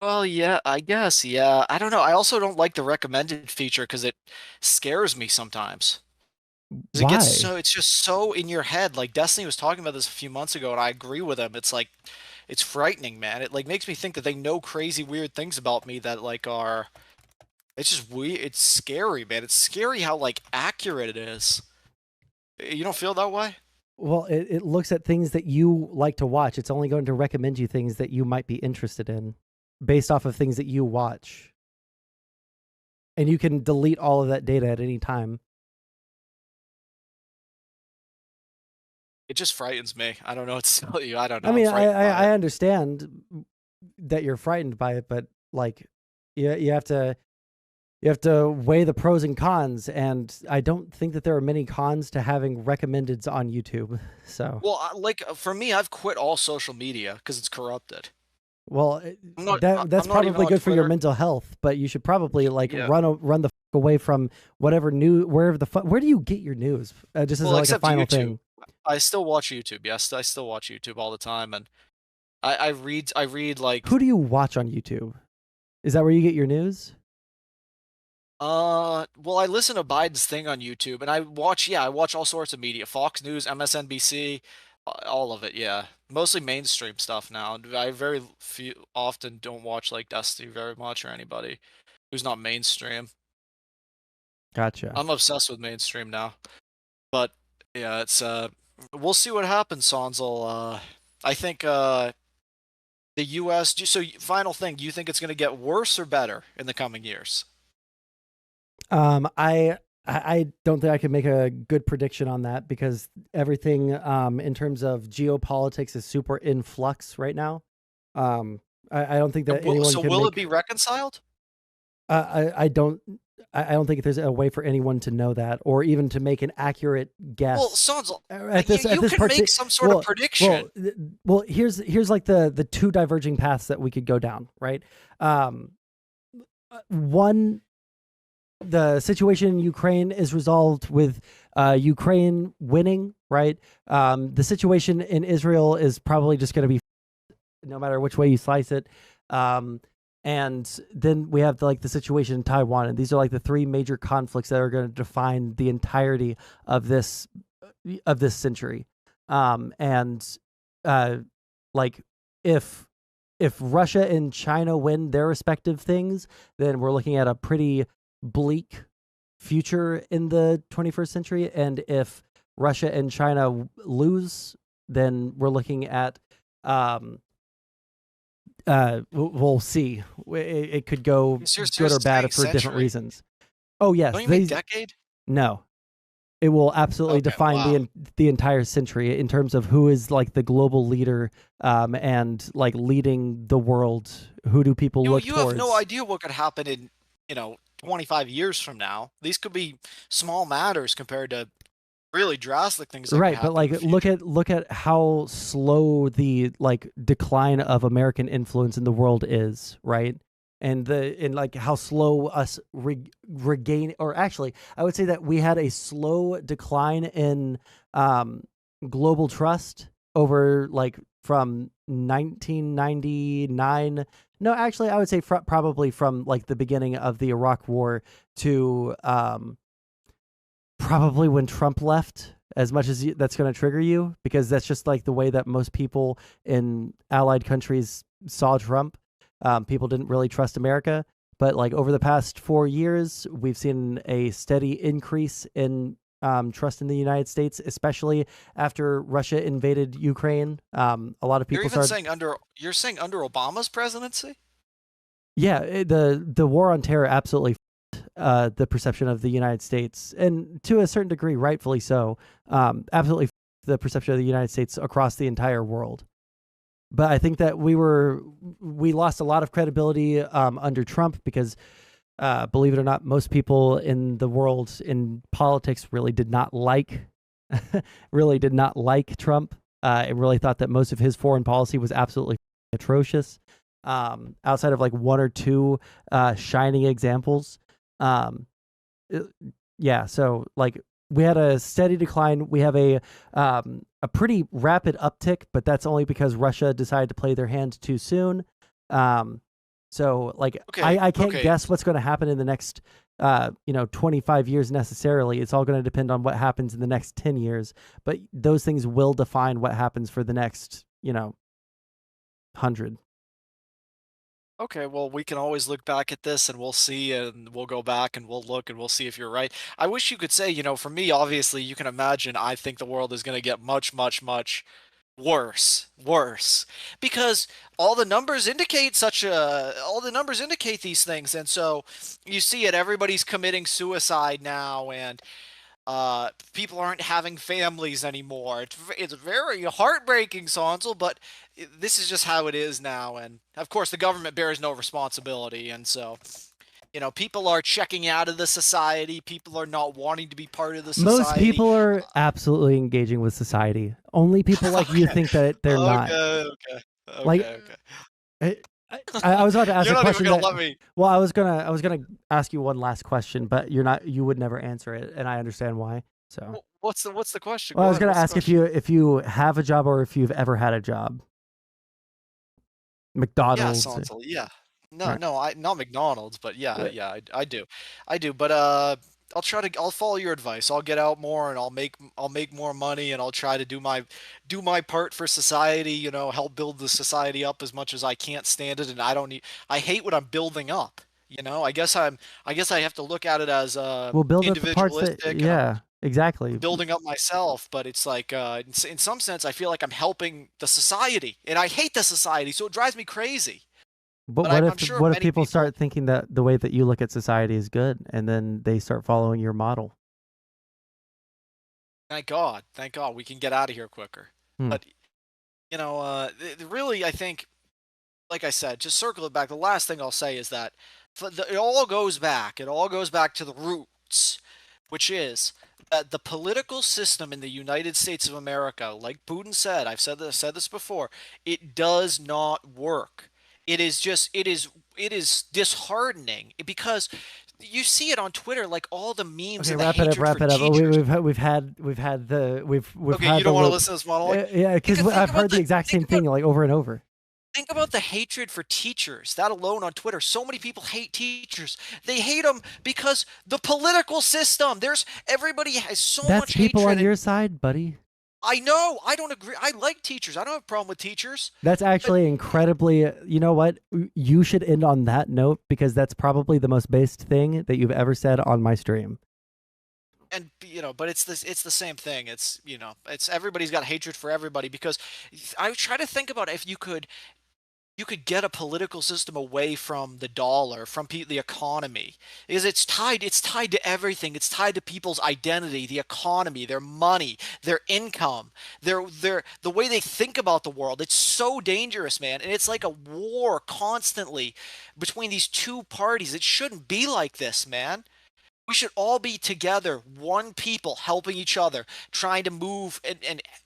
well, yeah, I guess, yeah. I don't know. I also don't like the recommended feature because it scares me sometimes. 'Cause Why? it's just so in your head. Like Destiny was talking about this a few months ago, and I agree with him. It's like, it's frightening, man. It like makes me think that they know crazy, weird things about me that like are. It's just weird. It's scary, man. It's scary how like accurate it is. You don't feel that way? Well, it looks at things that you like to watch. It's only going to recommend you things that you might be interested in based off of things that you watch. And you can delete all of that data at any time. It just frightens me. I don't know what to tell you. I don't know. I I'm mean, frightened by I it. understand that you're frightened by it, but like you have to weigh the pros and cons, and I don't think that there are many cons to having recommendeds on YouTube. So, Well, for me, I've quit all social media because it's corrupted. well, that's I'm not even probably on good for your Twitter. mental health, but you should probably like Yeah. run the away from wherever the where do you get your news? Just as Well, like a except final YouTube. thing. I still watch YouTube. Yes, I still watch YouTube all the time, and I read like Who do you watch on YouTube? Is that where you get your news? well, I listen to Biden's thing on YouTube, and I watch all sorts of media, Fox News, MSNBC, all of it. Yeah, mostly mainstream stuff now. I very few often don't watch like Dusty very much or anybody who's not mainstream. Gotcha. I'm obsessed with mainstream now, but yeah, it's we'll see what happens, Sonzel. I think the U.S. So, final thing, do you think it's going to get worse or better in the coming years? I don't think I can make a good prediction on that because everything in terms of geopolitics is super in flux right now. I don't think that anyone So can will it make. be reconciled? I don't. I don't think there's a way for anyone to know that, or even to make an accurate Well, guess Sonzel, at you, this you can part. make some sort of prediction. Well, here's like the two diverging paths that we could go down. Right. One, the situation in Ukraine is resolved with Ukraine winning, right? The situation in Israel is probably just going to be no matter which way you slice it. And then we have the situation in Taiwan, and these are like the three major conflicts that are going to define the entirety of this century. And like if Russia and China win their respective things, then we're looking at a pretty bleak future in the 21st century. And if Russia and China lose, then we're looking at we'll see. It could go You're good or seriously bad saying for different century? reasons. Oh yes, Don't you mean decade? no. It will absolutely Okay, define wow. the entire century in terms of who is like the global leader, and like leading the world. Who do people look You towards? have no idea what could happen in 25 years from now. These could be small matters compared to really drastic things that could Right, but happen in the like future. look at how slow the like decline of American influence in the world is, right? And like how slow us regain, or actually I would say that we had a slow decline in global trust over like from 1999. No, actually I would say probably from like the beginning of the Iraq war to probably when Trump left, as much as that's going to trigger you, because that's just like the way that most people in allied countries saw Trump. People didn't really trust America. but like over the past 4 years, we've seen a steady increase in trust in the United States, especially after Russia invaded Ukraine. A lot of You're people even started. saying under Obama's presidency? Yeah, the war on terror absolutely the perception of the United States, and to a certain degree, rightfully so. Absolutely the perception of the United States across the entire world. But I think that we lost a lot of credibility under Trump because, believe it or not, most people in the world in politics really did not like Trump, and really thought that most of his foreign policy was absolutely atrocious. Outside of like one or two shining examples, um, yeah. So like we had a steady decline. We have a pretty rapid uptick, but that's only because Russia decided to play their hand too soon. So like Okay, I can't okay. guess what's going to happen in the next 25 years necessarily. It's all going to depend on what happens in the next 10 years, but those things will define what happens for the next 100. Okay, well, we can always look back at this and we'll see, and we'll go back and we'll look and we'll see if you're right. I wish you could say, for me, obviously, you can imagine, I think the world is going to get much, much, much worse, worse, because all the numbers indicate these things, and so you see it. Everybody's committing suicide now, and people aren't having families anymore. It's very heartbreaking, Sondsol, but this is just how it is now. And of course, the government bears no responsibility. And so, people are checking out of the society. People are not wanting to be part of the Most society. people are absolutely engaging with society. Only people like you Okay, think that they're not. okay, okay, Like, okay, okay. I, I was about to ask You're a not even question gonna that. let me. Well, I was gonna ask you one last question, but you're not. You would never answer it, and I understand why. So, What's the question? well, I Go was ahead. gonna What's the ask if question? you have a job or if you've ever had a job. Yeah, McDonald's. Sondsol. Yeah. All No, right. no, I not McDonald's, but yeah, Uh, yeah, I do, I do. But I'll follow your advice. I'll get out more and I'll make more money and I'll try to do my part for society. Help build the society up as much as I can't stand it, and I hate what I'm building up. I guess I have to look at it as we'll build up the parts that. individualistic, and Yeah, exactly. building up myself, but it's like in some sense I feel like I'm helping the society, and I hate the society, so it drives me crazy. But But what I'm if sure what if many people people. start thinking that the way that you look at society is good, and then they start following your model? Thank God, we can get out of here quicker. Hmm. But really, I think, like I said, just circle it back. The last thing I'll say is that it all goes back. It all goes back to the roots, which is that the political system in the United States of America, like Putin said, said this before, it does not work. It is disheartening because you see it on Twitter, like all the memes Okay, and the wrap it up. hatred Wrap for it up. Oh, teachers. we've Okay, you had the don't want to loop. listen to this monologue? Yeah, because Because I've heard the exact same thing like over and over. think about the hatred for teachers. That alone on Twitter. So many people hate teachers. They hate them because the political system. Everybody has so That's much people on hatred, and your side, buddy. I know I don't agree. I like teachers. I don't have a problem with teachers. That's But actually incredibly. You know what? You should end on that note because that's probably the most based thing that you've ever said on my stream. but it's the same thing. It's everybody's got hatred for everybody because I try to think about if you could get a political system away from the dollar, from the economy, because it's tied to everything. It's tied to people's identity, the economy, their money, their income, the way they think about the world. It's so dangerous, man, and it's like a war constantly between these two parties. It shouldn't be like this, man. We should all be together, one people helping each other, trying to move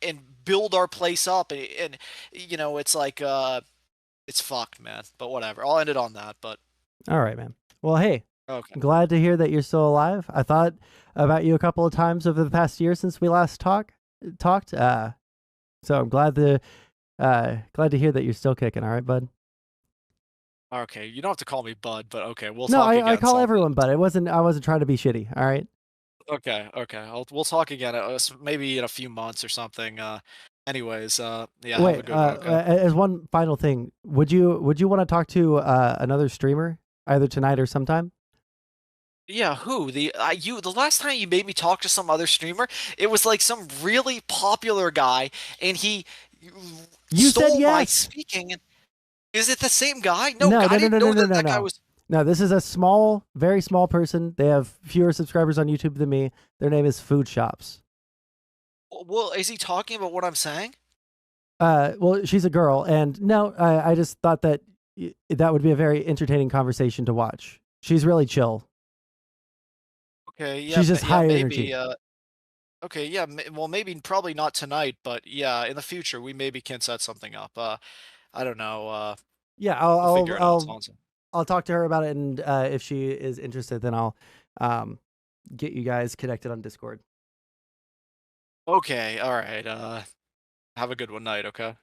and build our place up, and it's like it's fucked, man. But whatever. I'll end it on that. But All right, man. Well, hey, okay. glad to hear that you're still alive. I thought about you a couple of times over the past year since we last talked. So I'm glad to hear that you're still kicking. All right, bud. Okay. You don't have to call me Bud, but okay. We'll No, talk I again call sometime. everyone bud. I wasn't trying to be shitty. All right. Okay. Okay. We'll talk again. Maybe in a few months or something. Anyways. Yeah. Have a Wait. good one. Okay. As one final thing, would you want to talk to another streamer? either tonight or sometime. Yeah, who? The last time you made me talk to some other streamer, it was like some really popular guy, and he You said stole my yes. speaking. Is it the same guy? No, No, I no, no, didn't no, no, know no, that no, that guy no. was. No, this is a small, very small person. They have fewer subscribers on YouTube than me. Their name is Food Shops. Well, is he talking about what I'm saying? Well, she's a girl, and no, I just thought that that would be a very entertaining conversation to watch. She's really chill. Okay, yeah, She's just yeah, high maybe. energy. Okay, yeah, well, maybe, probably not tonight, but yeah, in the future, we maybe can set something up. I don't know. Yeah, I'll We'll I'll figure it out, I'll Sondsol. I'll talk to her about it, and if she is interested, then I'll um, get you guys connected on Discord. Okay, all right. Have a good one night. Okay.